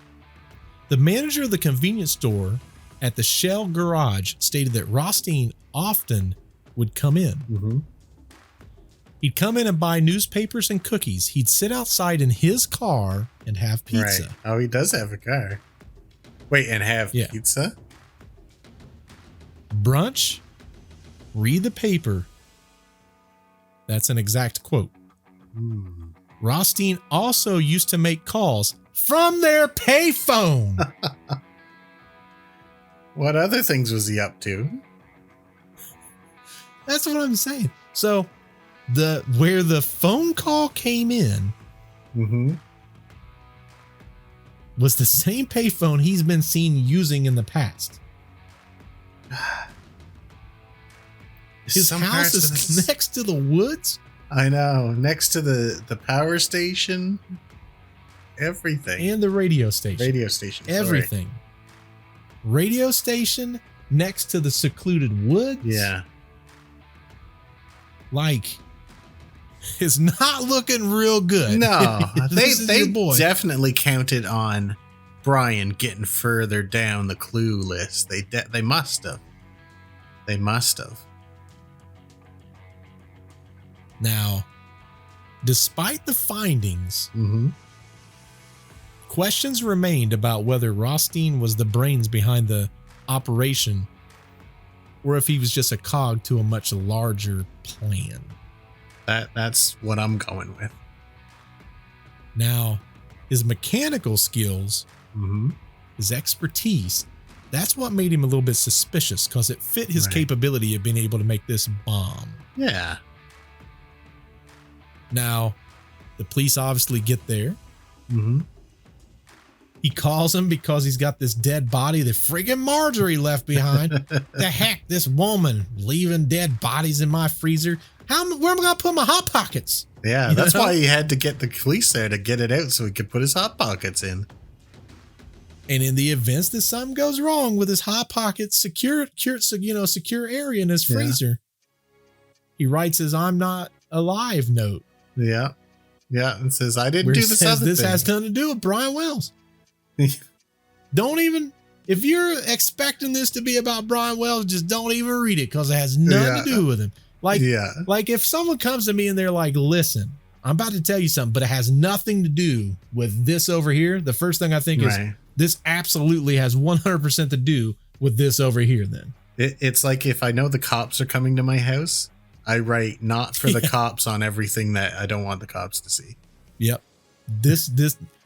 The manager of the convenience store at the Shell garage stated that Rothstein often would come in. He'd come in and buy newspapers and cookies. He'd sit outside in his car and have pizza. Right. Oh, he does have a car. Wait, and have pizza? Brunch, read the paper. That's an exact quote. Rothstein also used to make calls from their payphone. What other things was he up to? That's what I'm saying. So where the phone call came in was the same payphone he's been seen using in the past. His house is next to the woods. I know, next to the power station, everything, and the radio station. Everything. Sorry. Radio station next to the secluded woods. Yeah. Like, it's not looking real good. No, they definitely counted on Brian getting further down the clue list. They must have. They must have. Now, despite the findings, questions remained about whether Rothstein was the brains behind the operation or if he was just a cog to a much larger plan. That's what I'm going with. Now, his mechanical skills, his expertise, that's what made him a little bit suspicious because it fit his capability of being able to make this bomb. Yeah. Now, the police obviously get there. He calls him because he's got this dead body that friggin' Marjorie left behind. The heck, this woman leaving dead bodies in my freezer. Where am I going to put my Hot Pockets? Yeah, that's why he had to get the police there to get it out so he could put his Hot Pockets in. And in the events that something goes wrong with his Hot Pockets secure area in his freezer, he writes his "I'm not alive" note. Yeah. Yeah. And says, I didn't do this other thing. This has nothing to do with Brian Wells. Don't even, if you're expecting this to be about Brian Wells, just don't even read it because it has nothing to do with him. Like if someone comes to me and they're like, listen, I'm about to tell you something, but it has nothing to do with this over here. The first thing I think is this absolutely has 100% to do with this over here. Then it's like if I know the cops are coming to my house, I write not for the cops on everything that I don't want the cops to see. Yep. This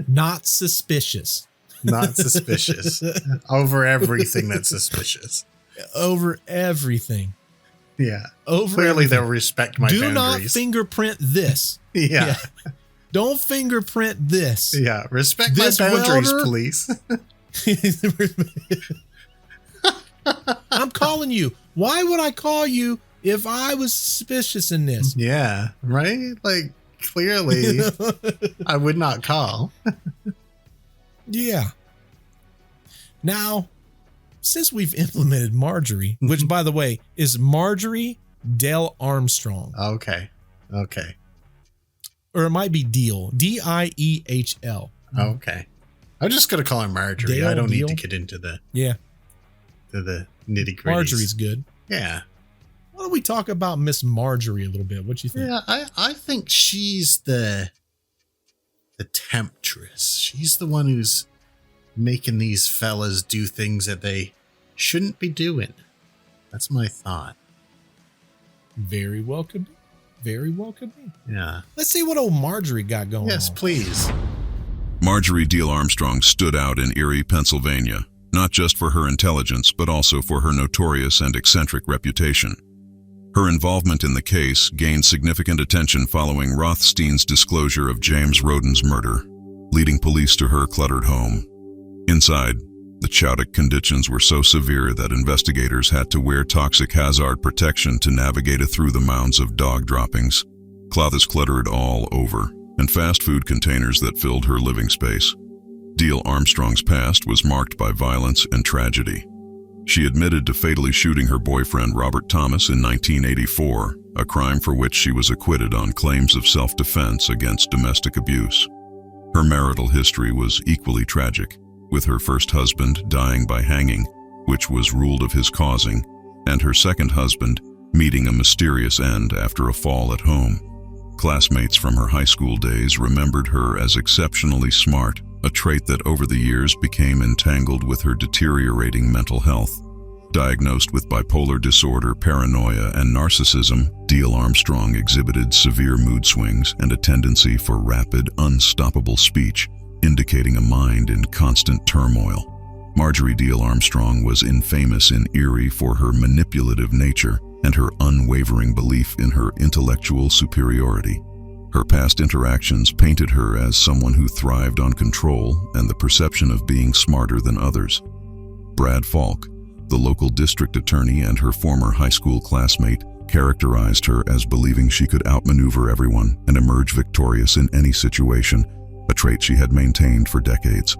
not suspicious. Not suspicious. Over everything that's suspicious. Over everything. Yeah. Clearly everything. They'll respect my boundaries. Do not fingerprint this. Yeah. Don't fingerprint this. Yeah. Respect this my boundaries, welder, please. I'm calling you. Why would I call you if I was suspicious in this? Yeah. Right? Like, clearly, I would not call. Yeah. Now, since we've implemented Marjorie, which, by the way, is Marjorie Dale Armstrong. Okay. Or it might be Deal. Diehl. Okay. I'm just going to call her Marjorie. Dale, I don't need to get into the nitty gritty. Marjorie's good. Yeah. Why don't we talk about Miss Marjorie a little bit? What do you think? Yeah, I think she's the temptress. She's the one who's making these fellas do things that they shouldn't be doing. That's my thought. Very well could be. Very well could be. Yeah. Let's see what old Marjorie got going on. Yes, please. Marjorie Diehl Armstrong stood out in Erie, Pennsylvania, not just for her intelligence, but also for her notorious and eccentric reputation. Her involvement in the case gained significant attention following Rothstein's disclosure of James Roden's murder, leading police to her cluttered home. Inside, the chaotic conditions were so severe that investigators had to wear toxic hazard protection to navigate through the mounds of dog droppings, clothes cluttered all over, and fast food containers that filled her living space. Diehl Armstrong's past was marked by violence and tragedy. She admitted to fatally shooting her boyfriend Robert Thomas in 1984, a crime for which she was acquitted on claims of self-defense against domestic abuse. Her marital history was equally tragic, with her first husband dying by hanging, which was ruled of his causing, and her second husband meeting a mysterious end after a fall at home. Classmates from her high school days remembered her as exceptionally smart, a trait that over the years became entangled with her deteriorating mental health. Diagnosed with bipolar disorder, paranoia, and narcissism, Diehl Armstrong exhibited severe mood swings and a tendency for rapid, unstoppable speech, indicating a mind in constant turmoil. Marjorie Diehl Armstrong was infamous in Erie for her manipulative nature and her unwavering belief in her intellectual superiority. Her past interactions painted her as someone who thrived on control and the perception of being smarter than others. Brad Falk, the local district attorney and her former high school classmate, characterized her as believing she could outmaneuver everyone and emerge victorious in any situation, a trait she had maintained for decades.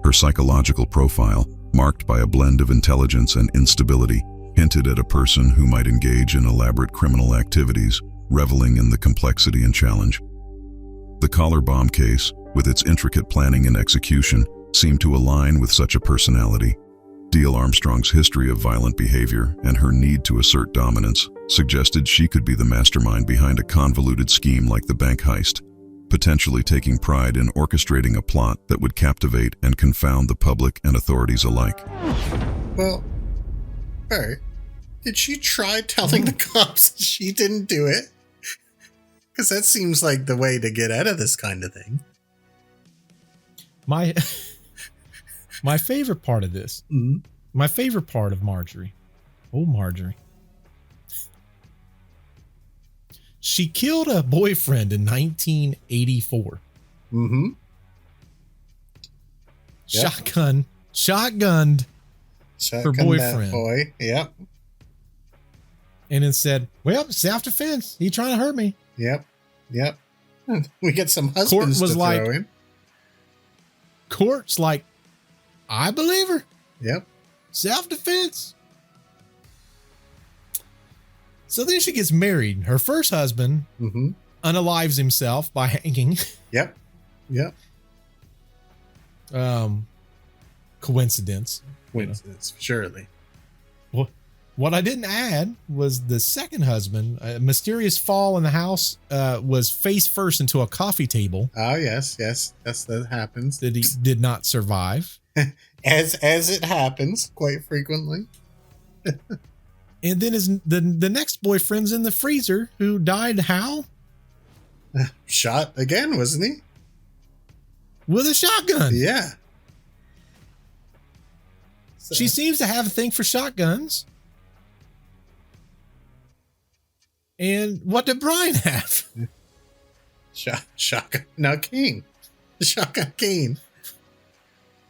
Her psychological profile, marked by a blend of intelligence and instability, hinted at a person who might engage in elaborate criminal activities, reveling in the complexity and challenge. The collar bomb case, with its intricate planning and execution, seemed to align with such a personality. Diehl Armstrong's history of violent behavior and her need to assert dominance suggested she could be the mastermind behind a convoluted scheme like the bank heist, potentially taking pride in orchestrating a plot that would captivate and confound the public and authorities alike. Well, Bert, did she try telling the cops she didn't do it? Because that seems like the way to get out of this kind of thing. My favorite part of this, my favorite part of Marjorie, Marjorie, she killed a boyfriend in 1984. Mm-hmm. Yep. Shotgunned her boyfriend. That boy. Yep. And then said, well, self-defense. He trying to hurt me. Yep. We get some husbands Court was to like, throw in. Court's like, I believe her. Yep. Self-defense. So then she gets married. Her first husband unalives himself by hanging. Yep. Coincidence. Coincidence, surely. What I didn't add was the second husband, a mysterious fall in the house, was face first into a coffee table. Oh, yes, that happens. That he did not survive. as it happens quite frequently. And then the next boyfriend's in the freezer, who died how? Shot again, wasn't he? With a shotgun. Yeah. So. She seems to have a thing for shotguns. And what did Brian have? Shotgun. No, Kane. Shotgun Kane.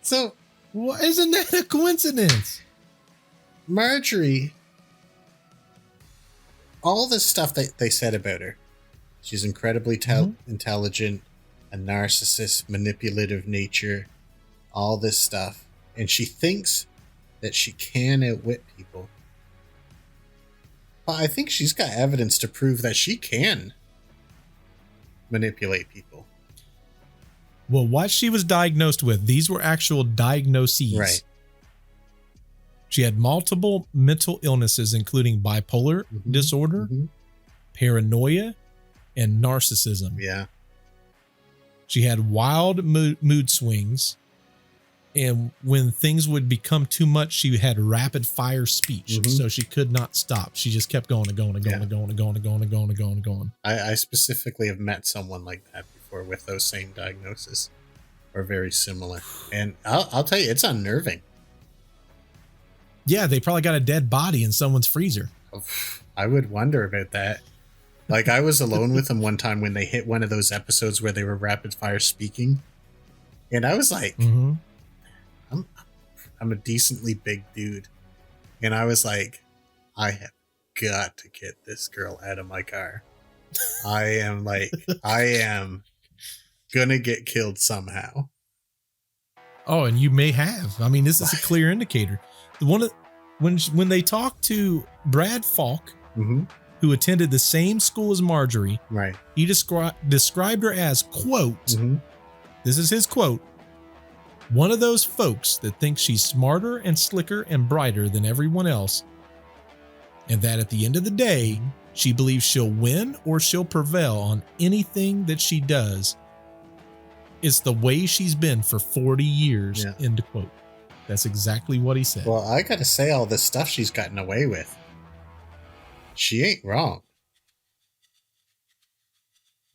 So, isn't that a coincidence? Marjorie, all the stuff that they said about her, she's incredibly intelligent, a narcissist, manipulative nature, all this stuff, and she thinks that she can outwit people. But I think she's got evidence to prove that she can manipulate people. Well, what she was diagnosed with, these were actual diagnoses. Right. She had multiple mental illnesses, including bipolar disorder, paranoia, and narcissism. Yeah. She had wild mood swings. And when things would become too much, she had rapid fire speech. So she could not stop. She just kept going and going and going and going and going and going and going and going and going. I specifically have met someone like that before with those same diagnoses, or very similar. And I'll tell you, it's unnerving. Yeah, they probably got a dead body in someone's freezer. I would wonder about that. Like, I was alone with them one time when they hit one of those episodes where they were rapid fire speaking. And I was like, I'm a decently big dude. And I was like, I have got to get this girl out of my car. I am gonna get killed somehow. Oh, and you may have. I mean, this is a clear indicator. When they talked to Brad Falk, who attended the same school as Marjorie, right? He described her as, quote, this is his quote, one of those folks that thinks she's smarter and slicker and brighter than everyone else, and that at the end of the day, she believes she'll win or she'll prevail on anything that she does. It's the way she's been for 40 years, end quote. That's exactly what he said. Well, I gotta say, all this stuff she's gotten away with, she ain't wrong.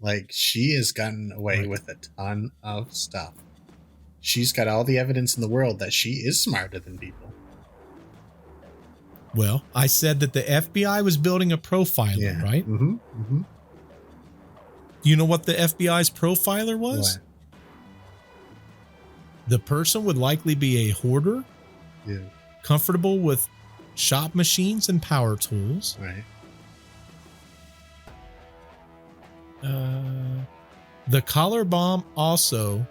Like, she has gotten away with a ton of stuff. She's got all the evidence in the world that she is smarter than people. Well, I said that the FBI was building a profiler, right? You know what the FBI's profiler was? What? The person would likely be a hoarder, comfortable with shop machines and power tools. Right. The collar bomb also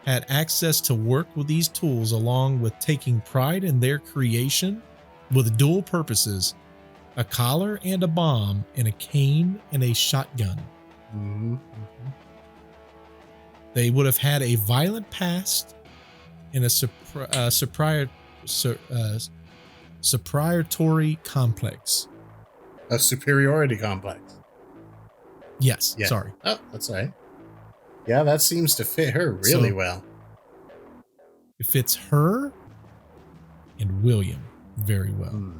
had access to work with these tools, along with taking pride in their creation with dual purposes, a collar and a bomb, and a cane and a shotgun. They would have had a violent past and a superiority complex. A superiority complex. Yes. Sorry. Oh, that's all right. Yeah, that seems to fit her really well. It fits her and William very well.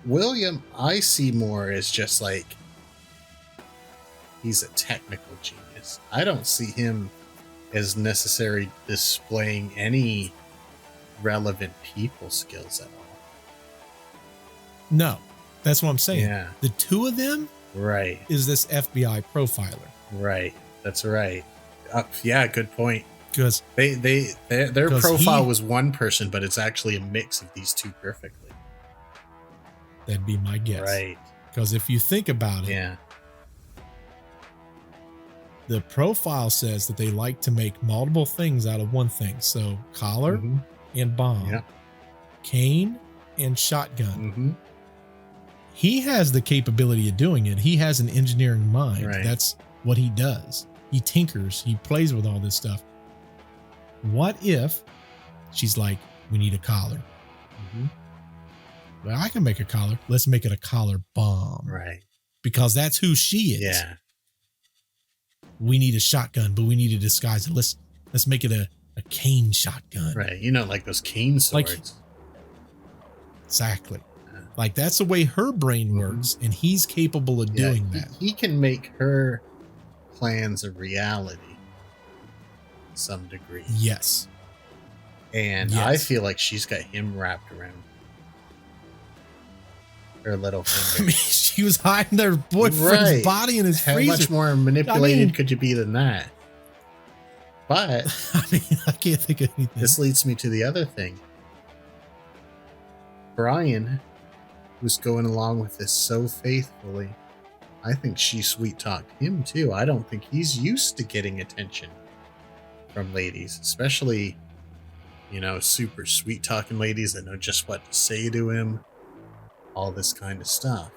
William, I see more as just like, he's a technical genius. I don't see him as necessarily displaying any relevant people skills at all. No, that's what I'm saying. Yeah. The two of them, right, is this FBI profiler. Right. That's right. Yeah, good point. Because their profile was one person, but it's actually a mix of these two perfectly. That'd be my guess. Right. Because if you think about it, the profile says that they like to make multiple things out of one thing. So collar and bomb, cane and shotgun. he has the capability of doing it. He has an engineering mind. Right. That's what he does. He tinkers. He plays with all this stuff. What if she's like, we need a collar? Mm-hmm. Well, I can make a collar. Let's make it a collar bomb. Right. Because that's who she is. Yeah. We need a shotgun, but we need to disguise it. Let's make it a cane shotgun. Right. You know, like those cane swords. Exactly. Like that's the way her brain works, and he's capable of doing that. He can make her plans a reality to some degree. Yes. And I feel like she's got him wrapped around her little finger. I mean, she was hiding their boyfriend's body in his freezer. How much more manipulated could you be than that? But I mean, I can't think of anything. This leads me to the other thing. Brian was going along with this so faithfully. I think she sweet-talked him too. I don't think he's used to getting attention from ladies, especially, you know, super sweet-talking ladies that know just what to say to him, all this kind of stuff.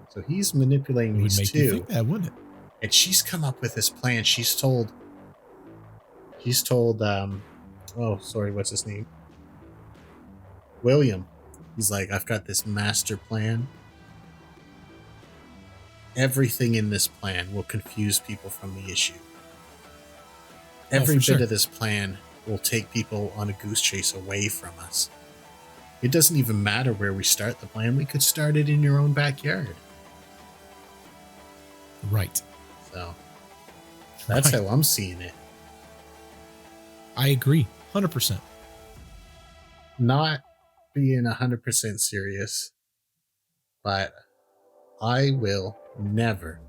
So he's manipulating these two. You think that, wouldn't it? And she's come up with this plan. She's told, what's his name? William. He's like, I've got this master plan. Everything in this plan will confuse people from the issue. Every bit of this plan will take people on a goose chase away from us. It doesn't even matter where we start the plan. We could start it in your own backyard. Right. So that's how I'm seeing it. I agree. 100%. Not being 100% serious, but I will never,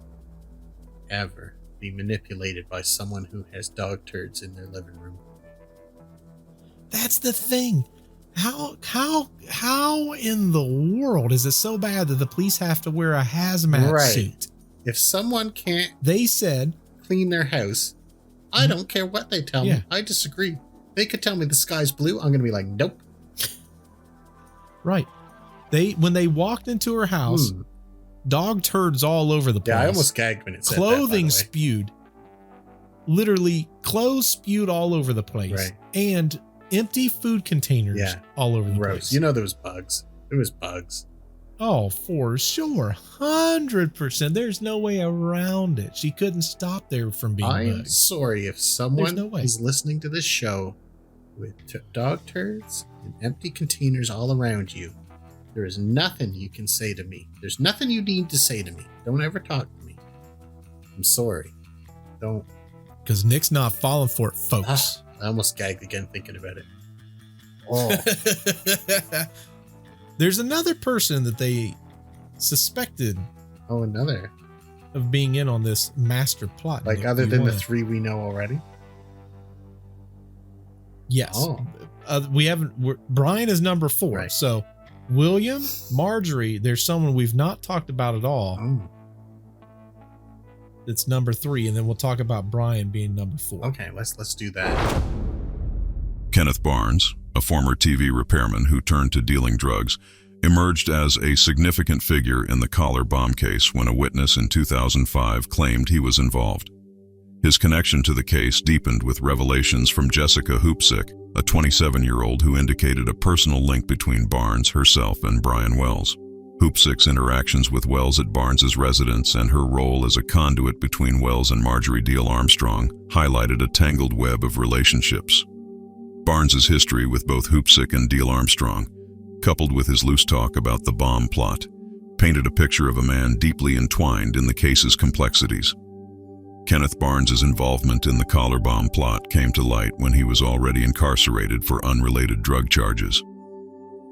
ever be manipulated by someone who has dog turds in their living room. That's the thing. How in the world is it so bad that the police have to wear a hazmat suit? If someone can't, they said, clean their house, I don't care what they tell me. I disagree. They could tell me the sky's blue. I'm going to be like, nope. Right. When they walked into her house, dog turds all over the place. Yeah, I almost gagged when it said clothing that, spewed. Literally, clothes spewed all over the place. Right. And empty food containers all over the place. You know there was bugs. There was bugs. Oh, for sure. 100%. There's no way around it. She couldn't stop there from being I'm bugs. sorry if someone is listening to this show with dog turds and empty containers all around you. There is nothing you can say to me. There's nothing you need to say to me. Don't ever talk to me. I'm sorry. Don't. Because Nick's not falling for it, folks. I almost gagged again thinking about it. Oh. There's another person that they suspected. Oh, another. Of being in on this master plot. Like, other than the three we know already? Yes. Oh. Brian is number 4. Right. So William, Marjorie, there's someone we've not talked about at all. Oh. It's number 3, and then we'll talk about Brian being number 4. Okay, let's do that. Kenneth Barnes, a former TV repairman who turned to dealing drugs, emerged as a significant figure in the collar bomb case when a witness in 2005 claimed he was involved. His connection to the case deepened with revelations from Jessica Hoopsick, a 27-year-old who indicated a personal link between Barnes, herself, and Brian Wells. Hoopsick's interactions with Wells at Barnes's residence and her role as a conduit between Wells and Marjorie Deal Armstrong highlighted a tangled web of relationships. Barnes's history with both Hoopsick and Deal Armstrong, coupled with his loose talk about the bomb plot, painted a picture of a man deeply entwined in the case's complexities. Kenneth Barnes's involvement in the collar bomb plot came to light when he was already incarcerated for unrelated drug charges.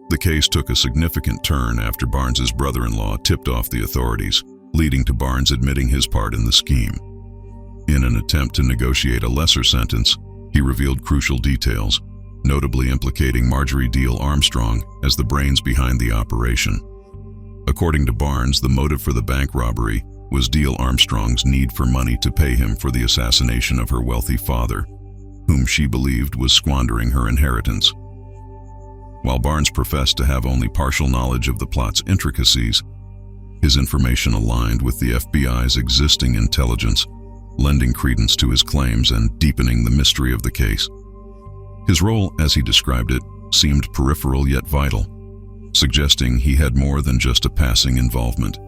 The case took a significant turn after Barnes's brother-in-law tipped off the authorities, leading to Barnes admitting his part in the scheme. In an attempt to negotiate a lesser sentence, he revealed crucial details, notably implicating Marjorie Deal Armstrong as the brains behind the operation. According to Barnes, the motive for the bank robbery was Deal Armstrong's need for money to pay him for the assassination of her wealthy father, whom she believed was squandering her inheritance. While Barnes professed to have only partial knowledge of the plot's intricacies, His information aligned with the FBI's existing intelligence, lending credence to his claims and deepening the mystery of the case. His role, as he described it, seemed peripheral yet vital, suggesting he had more than just a passing involvement.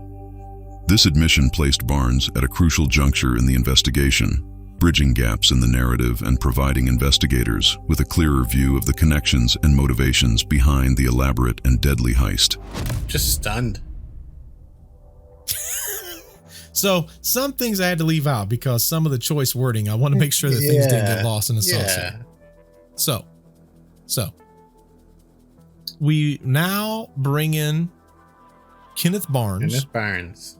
This admission placed Barnes at a crucial juncture in the investigation, bridging gaps in the narrative and providing investigators with a clearer view of the connections and motivations behind the elaborate and deadly heist. Just stunned. So some things I had to leave out because some of the choice wording, I want to make sure that things didn't get lost in the sauce here. So we now bring in Kenneth Barnes. Kenneth Barnes.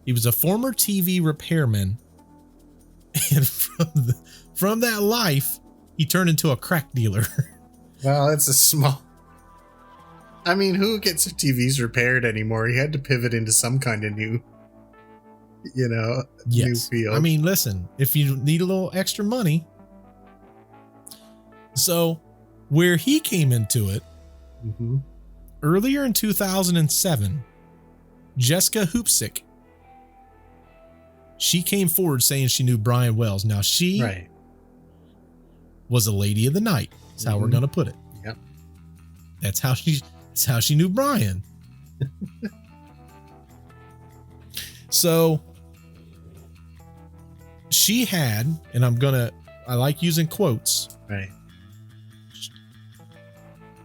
He was a former TV repairman, and from that life, he turned into a crack dealer. Well, it's a small... I mean, who gets TVs repaired anymore? He had to pivot into some kind of new, new field. I mean, listen, if you need a little extra money. So where he came into it, earlier in 2007, Jessica Hoopsick, she came forward saying she knew Brian Wells. Now she was a lady of the night. That's how we're going to put it. Yep. That's how she knew Brian. So she had, and I like using quotes. Right.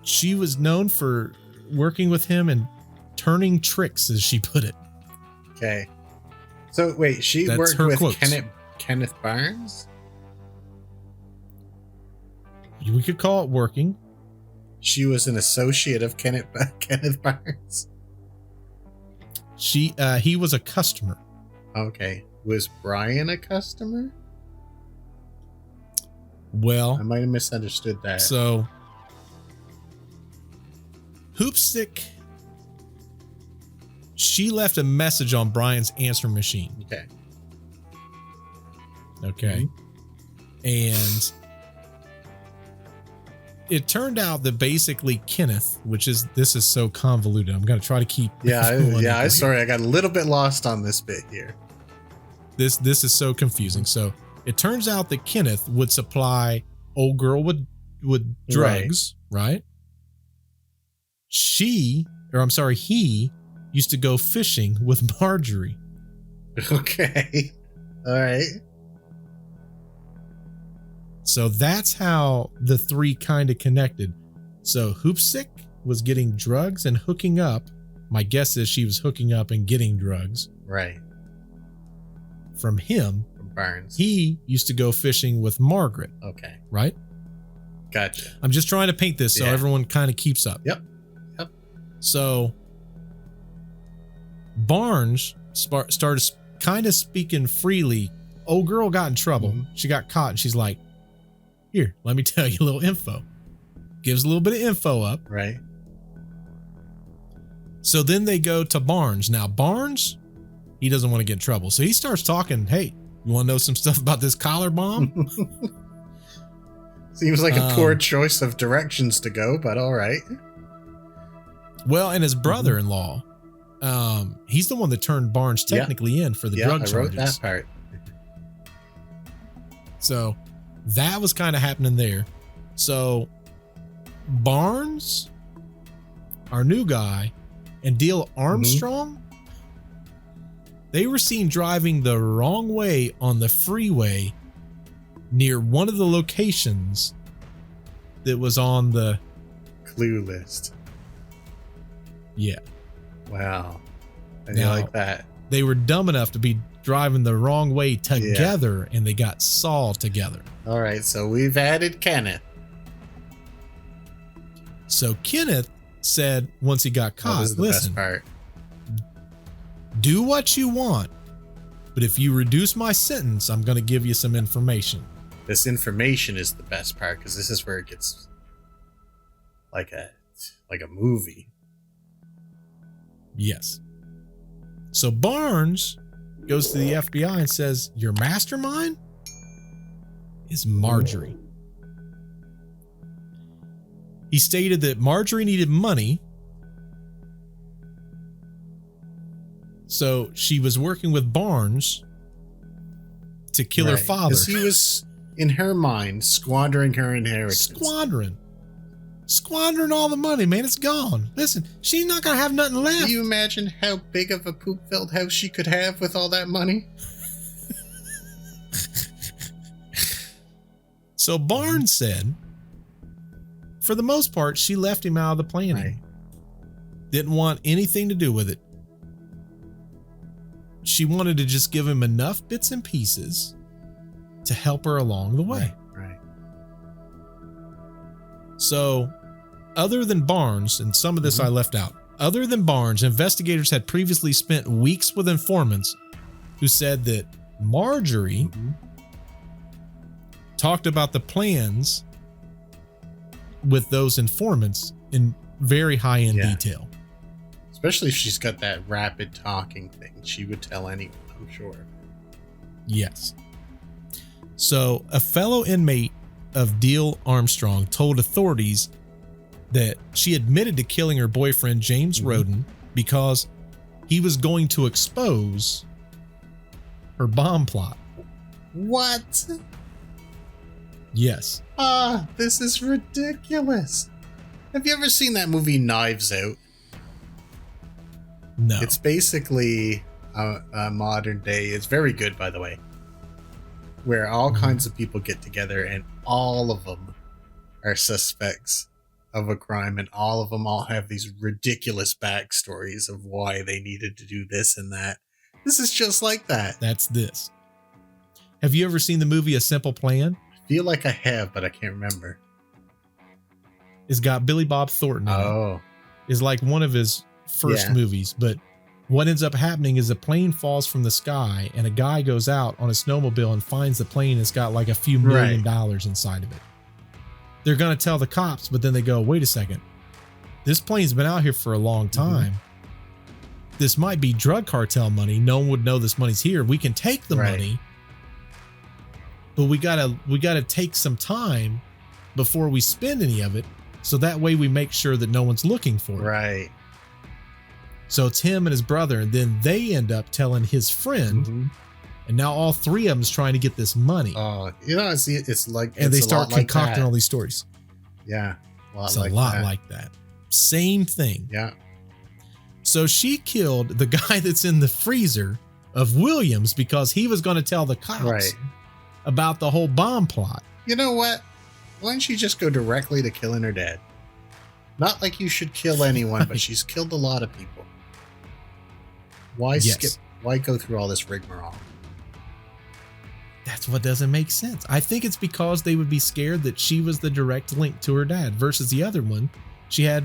She was known for working with him and turning tricks, as she put it. Okay. So wait, she worked with Kenneth Barnes? We could call it working. She was an associate of Kenneth Barnes. He was a customer. Okay. Was Brian a customer? Well, I might have misunderstood that. So Hoopstick, she left a message on Brian's answer machine. Okay. And it turned out that basically Kenneth, this is so convoluted. I'm going to try to keep. Sorry, I got a little bit lost on this bit here. This is so confusing. So it turns out that Kenneth would supply old girl with drugs, right? He used to go fishing with Marjorie. Okay. All right. So that's how the three kind of connected. So Hoopsick was getting drugs and hooking up. My guess is she was hooking up and getting drugs. Right. From him. From Barnes. He used to go fishing with Margaret. Okay. Right? Gotcha. I'm just trying to paint this so everyone kind of keeps up. Yep. So Barnes started kind of speaking freely. Old girl got in trouble. She got caught and she's like, here, let me tell you a little info. Gives a little bit of info up. Right. So then they go to Barnes. Now Barnes, he doesn't want to get in trouble. So he starts talking, hey, you want to know some stuff about this collar bomb? Seems like a poor choice of directions to go, but all right. Well, and his brother-in-law, he's the one that turned Barnes technically in for the drug charges. I wrote that part. So that was kind of happening there. So Barnes, our new guy, and Dale Armstrong, they were seen driving the wrong way on the freeway near one of the locations that was on the clue list. Yeah. Wow. I like that. They were dumb enough to be driving the wrong way together and they got saw together. All right. So we've added Kenneth. So Kenneth said once he got caught, listen, best part. Do what you want, but if you reduce my sentence, I'm going to give you some information. This information is the best part because this is where it gets like a movie. Yes. So Barnes goes to the FBI and says, your mastermind is Marjorie. He stated that Marjorie needed money So she was working with Barnes to kill her father. Because he was, in her mind, squandering her inheritance. Squandering all the money, man. It's gone. Listen, she's not going to have nothing left. Do you imagine how big of a poop-filled house she could have with all that money? So Barnes said, for the most part, she left him out of the planning. Right. Didn't want anything to do with it. She wanted to just give him enough bits and pieces to help her along the way. Right. So, other than Barnes, and some of this I left out, other than Barnes, investigators had previously spent weeks with informants who said that Marjorie talked about the plans with those informants in very high-end detail. Especially if she's got that rapid talking thing. She would tell anyone, I'm sure. Yes. So, a fellow inmate of Deal Armstrong told authorities that she admitted to killing her boyfriend, James Roden, because he was going to expose her bomb plot. What? Yes. This is ridiculous. Have you ever seen that movie Knives Out? No. It's basically a modern day. It's very good, by the way, where all kinds of people get together and all of them are suspects of a crime, and all of them all have these ridiculous backstories of why they needed to do this and that. This is just like that. That's this. Have you ever seen the movie A Simple Plan? I feel like I have, but I can't remember. It's got Billy Bob Thornton in it. It's like one of his first movies, but what ends up happening is a plane falls from the sky and a guy goes out on a snowmobile and finds the plane that's got like a few $1 million inside of it. They're going to tell the cops, but then they go, wait a second. This plane's been out here for a long time. This might be drug cartel money. No one would know this money's here. We can take the money, but we gotta take some time before we spend any of it. So that way we make sure that no one's looking for it. Right. So it's him and his brother, and then they end up telling his friend, and now all three of them's trying to get this money. Oh, it's like, and they start concocting all these stories. Yeah, it's a lot like that. Same thing. Yeah. So she killed the guy that's in the freezer of Williams because he was going to tell the cops about the whole bomb plot. You know what? Why don't you just go directly to killing her dad? Not like you should kill anyone, but she's killed a lot of people. Why why go through all this rigmarole? That's what doesn't make sense. I think it's because they would be scared that she was the direct link to her dad versus the other one. She had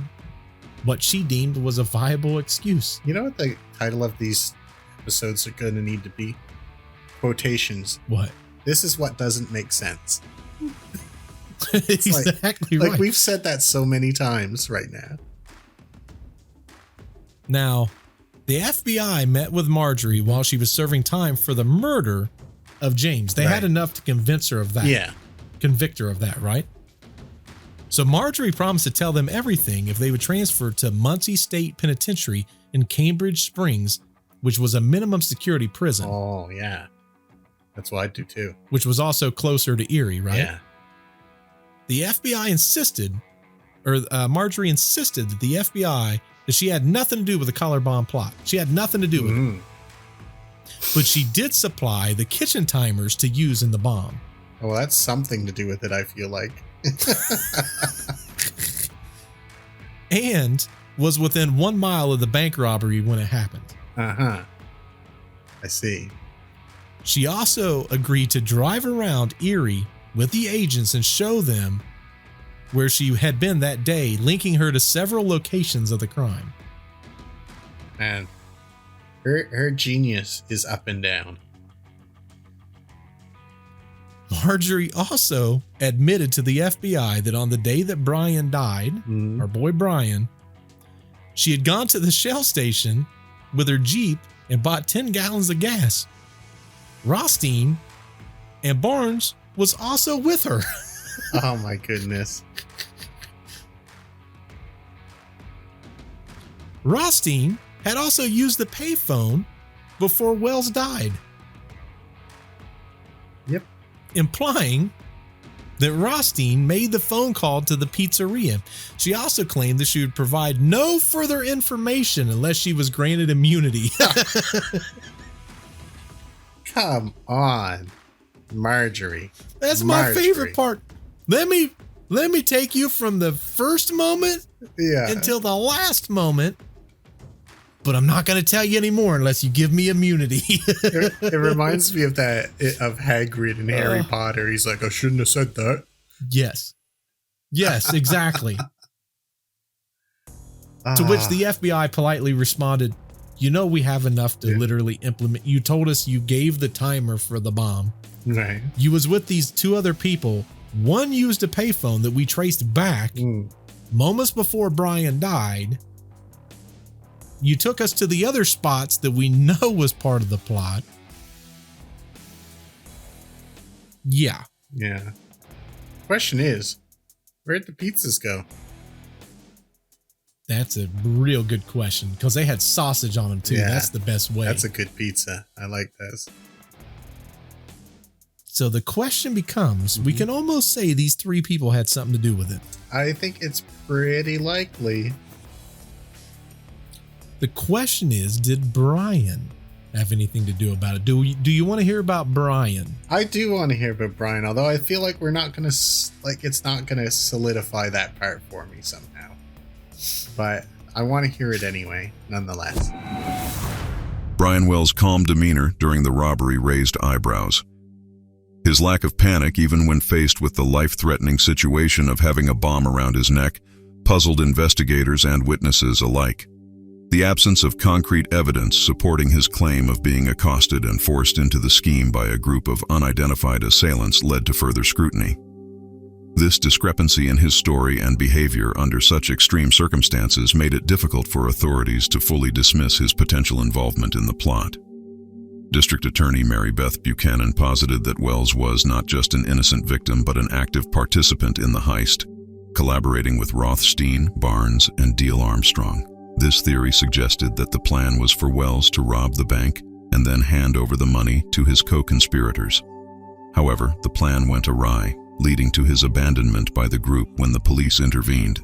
what she deemed was a viable excuse. You know what the title of these episodes are going to need to be? Quotations. What? This is what doesn't make sense. Exactly right. Like we've said that so many times right now. Now, the FBI met with Marjorie while she was serving time for the murder of James. They had enough to convince her of that. Yeah. Convict her of that, right? So Marjorie promised to tell them everything if they would transfer to Muncie State Penitentiary in Cambridge Springs, which was a minimum security prison. Oh, yeah. That's what I'd do too. Which was also closer to Erie, right? Yeah. The FBI insisted, or Marjorie insisted that the FBI, that she had nothing to do with the collar bomb plot. She had nothing to do with it. But she did supply the kitchen timers to use in the bomb. Oh, well, that's something to do with it, I feel like. And was within 1 mile of the bank robbery when it happened. I see. She also agreed to drive around Erie with the agents and show them where she had been that day, linking her to several locations of the crime. Man, her genius is up and down. Marjorie also admitted to the FBI that on the day that Brian died, our boy Brian, she had gone to the Shell station with her Jeep and bought 10 gallons of gas. Rothstein and Barnes was also with her. Oh my goodness. Rothstein had also used the payphone before Wells died. Yep. Implying that Rothstein made the phone call to the pizzeria. She also claimed that she would provide no further information unless she was granted immunity. Come on, Marjorie. That's my favorite part. Let me take you from the first moment until the last moment. But I'm not going to tell you anymore unless you give me immunity. It reminds me of Hagrid and Harry Potter. He's like, I shouldn't have said that. Yes, exactly. To which the FBI politely responded, we have enough to literally implement. You told us you gave the timer for the bomb. Right. You was with these two other people. One used a payphone that we traced back moments before Brian died. You took us to the other spots that we know was part of the plot. Yeah. Yeah. Question is, where'd the pizzas go? That's a real good question because they had sausage on them too. Yeah, that's the best way. That's a good pizza. I like this. So the question becomes, we can almost say these three people had something to do with it. I think it's pretty likely. The question is, did Brian have anything to do about it? Do you want to hear about Brian? I do want to hear about Brian, although I feel like we're not going to, it's not going to solidify that part for me somehow. But I want to hear it anyway, nonetheless. Brian Wells' calm demeanor during the robbery raised eyebrows. His lack of panic, even when faced with the life-threatening situation of having a bomb around his neck, puzzled investigators and witnesses alike. The absence of concrete evidence supporting his claim of being accosted and forced into the scheme by a group of unidentified assailants led to further scrutiny. This discrepancy in his story and behavior under such extreme circumstances made it difficult for authorities to fully dismiss his potential involvement in the plot. District Attorney Mary Beth Buchanan posited that Wells was not just an innocent victim but an active participant in the heist, collaborating with Rothstein, Barnes, and Deal Armstrong. This theory suggested that the plan was for Wells to rob the bank and then hand over the money to his co-conspirators. However, the plan went awry, leading to his abandonment by the group when the police intervened.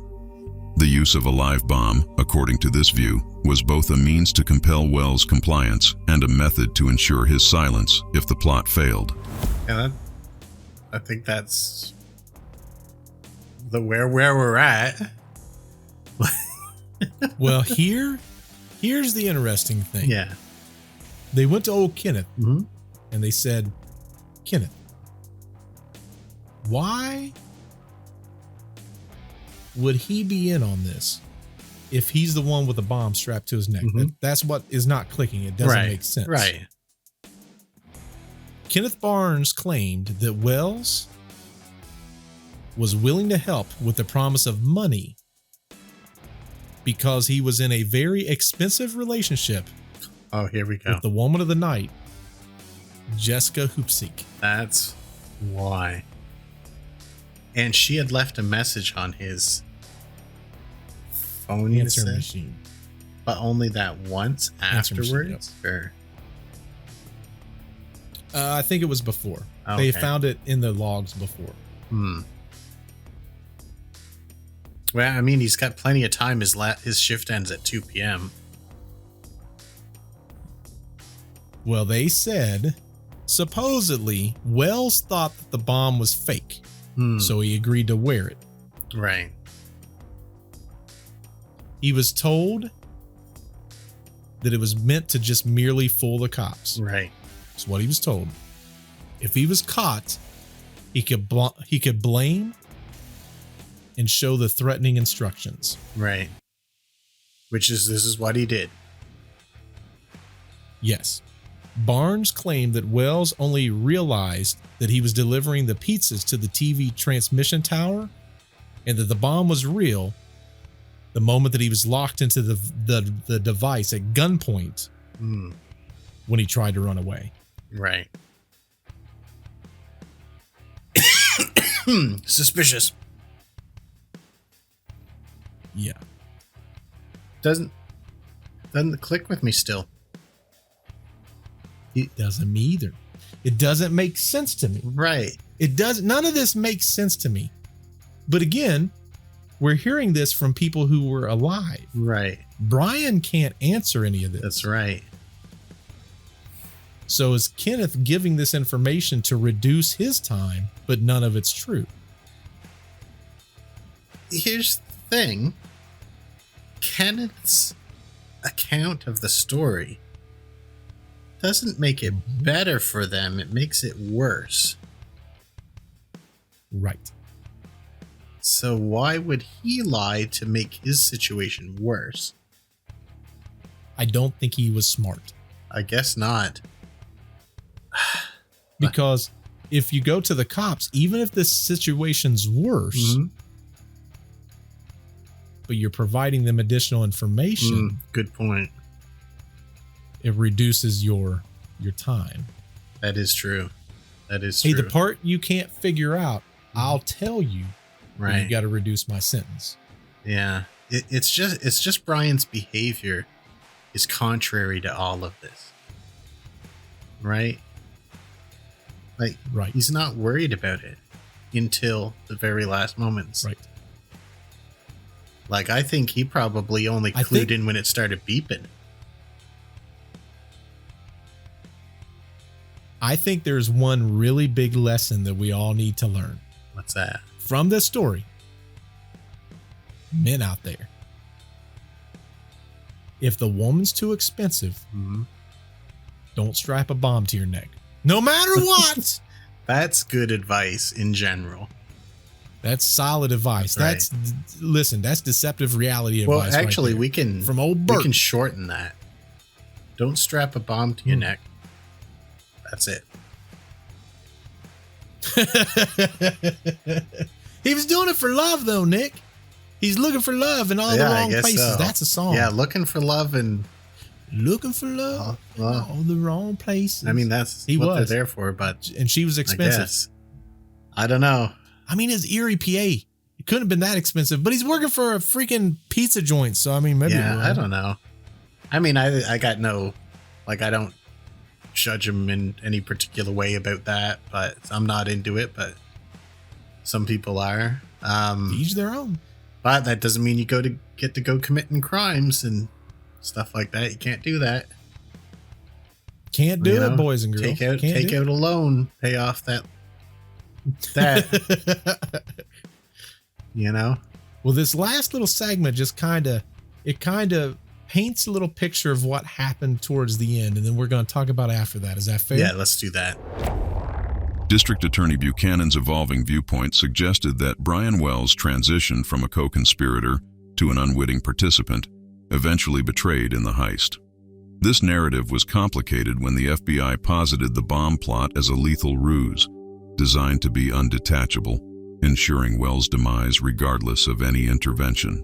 The use of a live bomb, according to this view, was both a means to compel Wells' compliance and a method to ensure his silence if the plot failed. Yeah, I think that's where we're at. Well, here's the interesting thing. Yeah. They went to old Kenneth and they said, Kenneth, why would he be in on this if he's the one with the bomb strapped to his neck? That's what is not clicking. It doesn't make sense. Right. Kenneth Barnes claimed that Wells was willing to help with the promise of money because he was in a very expensive relationship. Oh, here we go. With the woman of the night, Jessica Hoopseek. That's why. And she had left a message on his phone answer machine, but only that once afterwards. Machine, yep. I think it was before. Okay. They found it in the logs before. Well, I mean, he's got plenty of time. His shift ends at 2 p.m. Well, they said supposedly Wells thought that the bomb was fake, so he agreed to wear it. Right. He was told that it was meant to just merely fool the cops. Right. That's what he was told. If he was caught, he could blame and show the threatening instructions. Right. This is what he did. Yes. Barnes claimed that Wells only realized that he was delivering the pizzas to the TV transmission tower and that the bomb was real the moment that he was locked into the device at gunpoint when he tried to run away. Right. Suspicious. Yeah. Doesn't click with me still. It doesn't me either. It doesn't make sense to me. Right. It does. None of this makes sense to me. But again, we're hearing this from people who were alive. Right. Brian can't answer any of this. That's right. So is Kenneth giving this information to reduce his time, but none of it's true? Here's the thing. Kenneth's account of the story doesn't make it better for them. It makes it worse. Right. So why would he lie to make his situation worse? I don't think he was smart. I guess not. Because if you go to the cops, even if this situation's worse, but you're providing them additional information, good point. It reduces your time. That is true. That is true. Hey, the part you can't figure out, I'll tell you. Right. You got to reduce my sentence. Yeah. It's just Brian's behavior is contrary to all of this. Right? Like, right. He's not worried about it until the very last moments. Right. Like, I think he probably only clued in when it started beeping. I think there's one really big lesson that we all need to learn. What's that? From this story. Men out there. If the woman's too expensive, don't strap a bomb to your neck. No matter what. That's good advice in general. That's solid advice. Right. Listen, that's deceptive reality advice. Well, actually, right we can from old Bert. We can shorten that. Don't strap a bomb to your neck. That's it. He was doing it for love, though, Nick. He's looking for love in all the wrong places. So. That's a song. Yeah, looking for love and looking for love in all the wrong places. I mean, that's what they're there for, but and she was expensive. I don't know. I mean, his Erie, PA. It couldn't have been that expensive, but he's working for a freaking pizza joint. So I mean, maybe. Yeah, I don't know. I mean, I got no, like, I don't judge him in any particular way about that, but I'm not into it, but some people are. Each their own. But that doesn't mean you get to go committing crimes and stuff like that. You can't do that. Can't do it, boys and girls. Take out a loan, pay off that. You know? Well, this last little segment just kind of paints a little picture of what happened towards the end, and then we're going to talk about after that. Is that fair? Yeah, let's do that. District Attorney Buchanan's evolving viewpoint suggested that Brian Wells transitioned from a co-conspirator to an unwitting participant, eventually betrayed in the heist. This narrative was complicated when the FBI posited the bomb plot as a lethal ruse, designed to be undetachable, ensuring Wells' demise regardless of any intervention.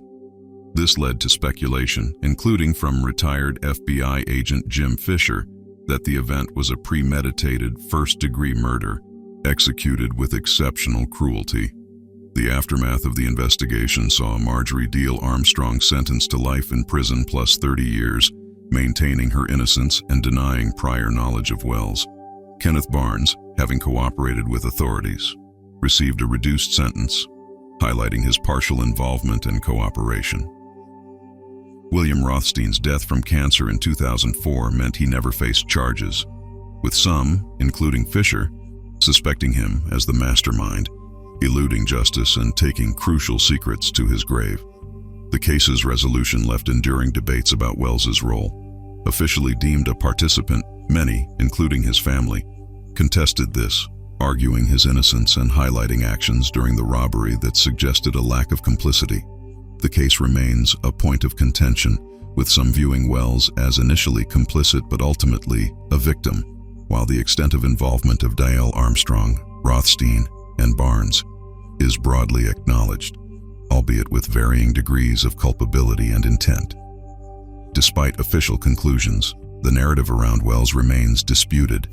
This led to speculation, including from retired FBI agent Jim Fisher, that the event was a premeditated first-degree murder, executed with exceptional cruelty. The aftermath of the investigation saw Marjorie Deal Armstrong sentenced to life in prison plus 30 years, maintaining her innocence and denying prior knowledge of Wells. Kenneth Barnes, having cooperated with authorities, received a reduced sentence, highlighting his partial involvement and cooperation. William Rothstein's death from cancer in 2004 meant he never faced charges, with some, including Fisher, suspecting him as the mastermind, eluding justice and taking crucial secrets to his grave. The case's resolution left enduring debates about Wells's role. Officially deemed a participant, many, including his family, contested this, arguing his innocence and highlighting actions during the robbery that suggested a lack of complicity. The case remains a point of contention, with some viewing Wells as initially complicit but ultimately a victim, while the extent of involvement of Dial Armstrong, Rothstein, and Barnes is broadly acknowledged, albeit with varying degrees of culpability and intent. Despite official conclusions, the narrative around Wells remains disputed.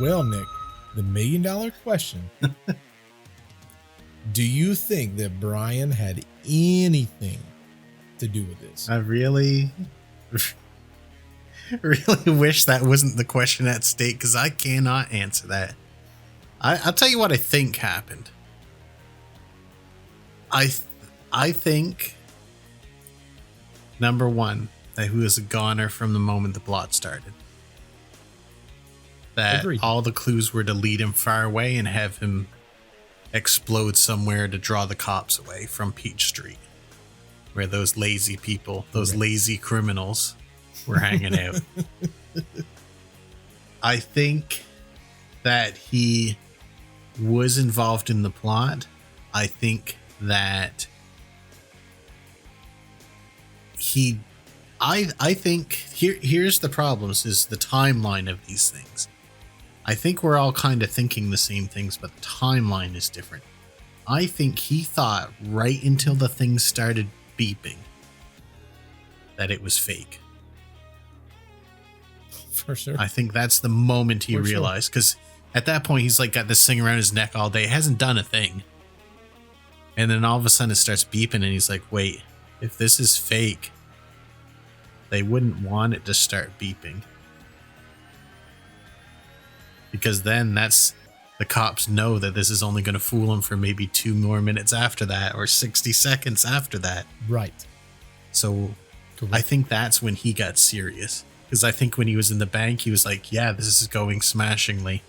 Well, Nick, the million-dollar question. Do you think that Brian had anything to do with this? really wish that wasn't the question at stake because I cannot answer that. I'll tell you what I think happened. I think, number one, that he was a goner from the moment the plot started. That Agreed. All the clues were to lead him far away and have him explode somewhere to draw the cops away from Peach Street, where those lazy people, those lazy criminals were hanging out. I think that he was involved in the plot. I think that I think here's the problems is the timeline of these things. I think we're all kind of thinking the same things, but the timeline is different. I think he thought right until the thing started beeping that it was fake. For sure. I think that's the moment he realized, because at that point he's like got this thing around his neck all day, hasn't done a thing. And then all of a sudden it starts beeping and he's like, wait, if this is fake, they wouldn't want it to start beeping. Because then the cops know that this is only going to fool them for maybe 2 more minutes after that or 60 seconds after that. Right. So correct. I think that's when he got serious. Because I think when he was in the bank, he was like, yeah, this is going smashingly.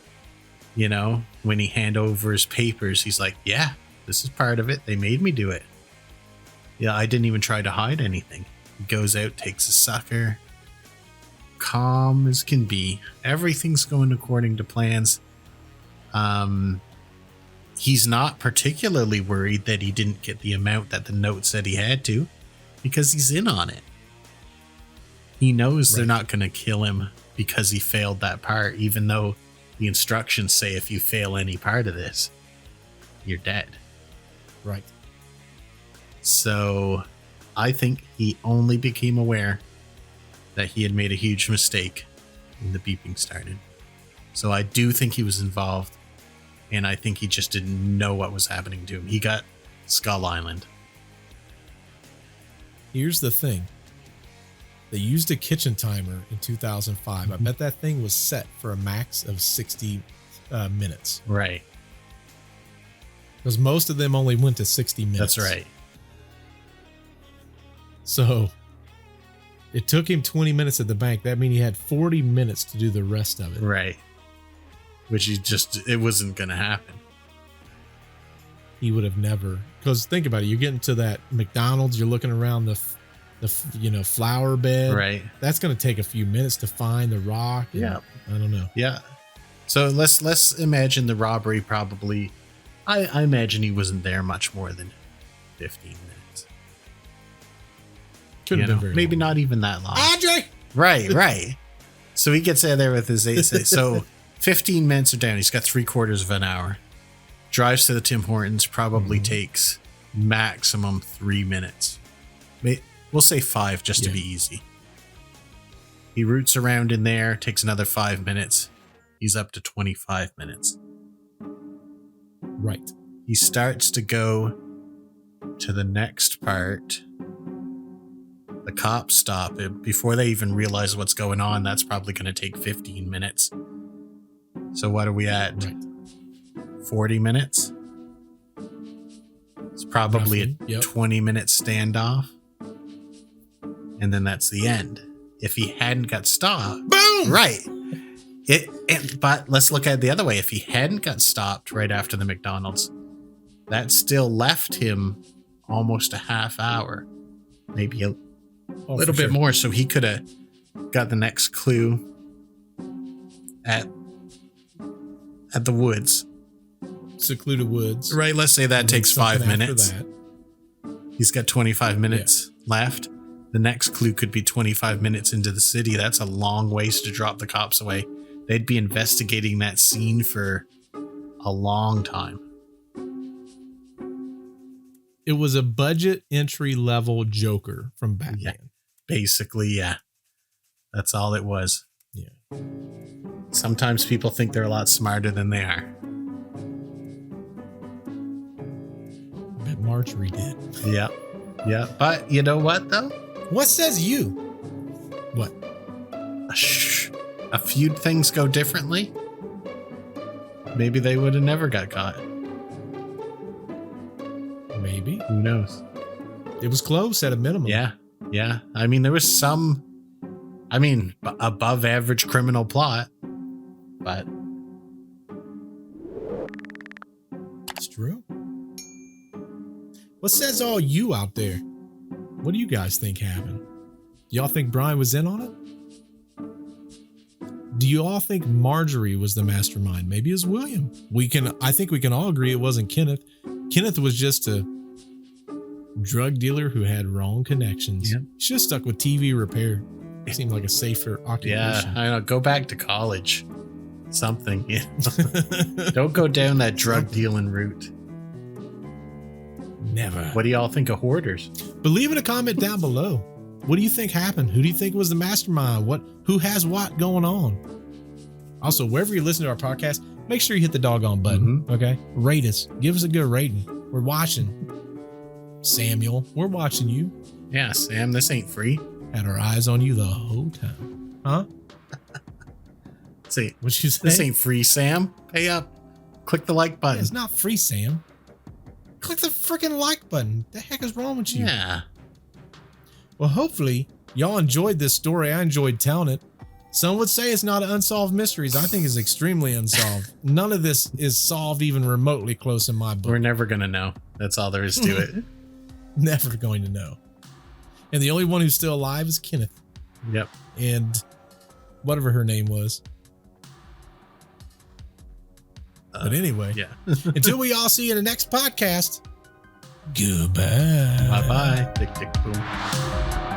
You know, when he hand over his papers, he's like, yeah, this is part of it. They made me do it. Yeah, I didn't even try to hide anything. He goes out, takes a sucker. Calm as can be. Everything's going according to plans. He's not particularly worried that he didn't get the amount that the note said he had to, because he's in on it. He knows they're not going to kill him because he failed that part, even though the instructions say if you fail any part of this, you're dead. Right. So I think he only became aware that he had made a huge mistake when the beeping started. So I do think he was involved, and I think he just didn't know what was happening to him. He got Skull Island. Here's the thing. They used a kitchen timer in 2005. I bet that thing was set for a max of 60 minutes. Right. Because most of them only went to 60 minutes. That's right. So it took him 20 minutes at the bank. That means he had 40 minutes to do the rest of it. Right. Which it wasn't going to happen. He would have never. Because think about it. You're getting to that McDonald's. You're looking around the flower bed. Right. That's going to take a few minutes to find the rock. Yeah. I don't know. Yeah. So let's imagine the robbery probably. I imagine he wasn't there much more than 15 minutes. Could have been very maybe long. Not even that long. Andre! Right. So he gets out there with his 8. So 15 minutes are down. He's got 3/4 of an hour. Drives to the Tim Hortons. Probably takes maximum 3 minutes. We'll say 5 just to be easy. He roots around in there. Takes another 5 minutes. He's up to 25 minutes. Right. He starts to go to the next part. The cops stop him before they even realize what's going on. That's probably going to take 15 minutes. So what are we at? Right. 40 minutes? It's probably a 20-minute standoff. And then that's the end. If he hadn't got stopped. Boom! Right. But let's look at it the other way. If he hadn't got stopped right after the McDonald's, that still left him almost a half hour. Maybe a little bit more. So he could have got the next clue at the woods. Secluded woods. Right. Let's say that takes 5 minutes. That. He's got 25 minutes left. The next clue could be 25 minutes into the city. That's a long ways to drop the cops away. They'd be investigating that scene for a long time. It was a budget entry level Joker from Batman. Yeah, basically, yeah. That's all it was. Yeah. Sometimes people think they're a lot smarter than they are. But Marjorie did. Yeah. Yeah. But you know what, though? What says you? What? a few things go differently, maybe they would have never got caught. Maybe. Who knows? It was close at a minimum. Yeah. I mean, there was some, above average criminal plot, but it's true. What says all you out there? What do you guys think happened? Y'all think Brian was in on it? Do you all think Marjorie was the mastermind? Maybe it was William. I think we can all agree it wasn't Kenneth. Kenneth was just a drug dealer who had wrong connections. Yep. Should have stuck with TV repair. It seemed like a safer occupation. Yeah, I know. Go back to college. Something. Yeah. Don't go down that drug dealing route. Never. What do y'all think of hoarders? But leave in a comment down below. What do you think happened? Who do you think was the mastermind? Who has what going on? Also, wherever you listen to our podcast, make sure you hit the doggone button. Okay. Rate us. Give us a good rating. We're watching. Samuel, we're watching you. Yeah, Sam, this ain't free. Had our eyes on you the whole time. Huh? See, what you say? This ain't free, Sam. Pay up. Click the like button. Yeah, it's not free, Sam. Click the freaking like button. The heck is wrong with you? Yeah. Well, hopefully y'all enjoyed this story. I enjoyed telling it. Some would say it's not an unsolved mysteries. I think it's extremely unsolved. None of this is solved even remotely close in my book. We're never going to know. That's all there is to it. Never going to know. And the only one who's still alive is Kenneth. Yep. And whatever her name was. But anyway, yeah. Until we all see you in the next podcast, goodbye. Bye-bye. Tick, tick, boom.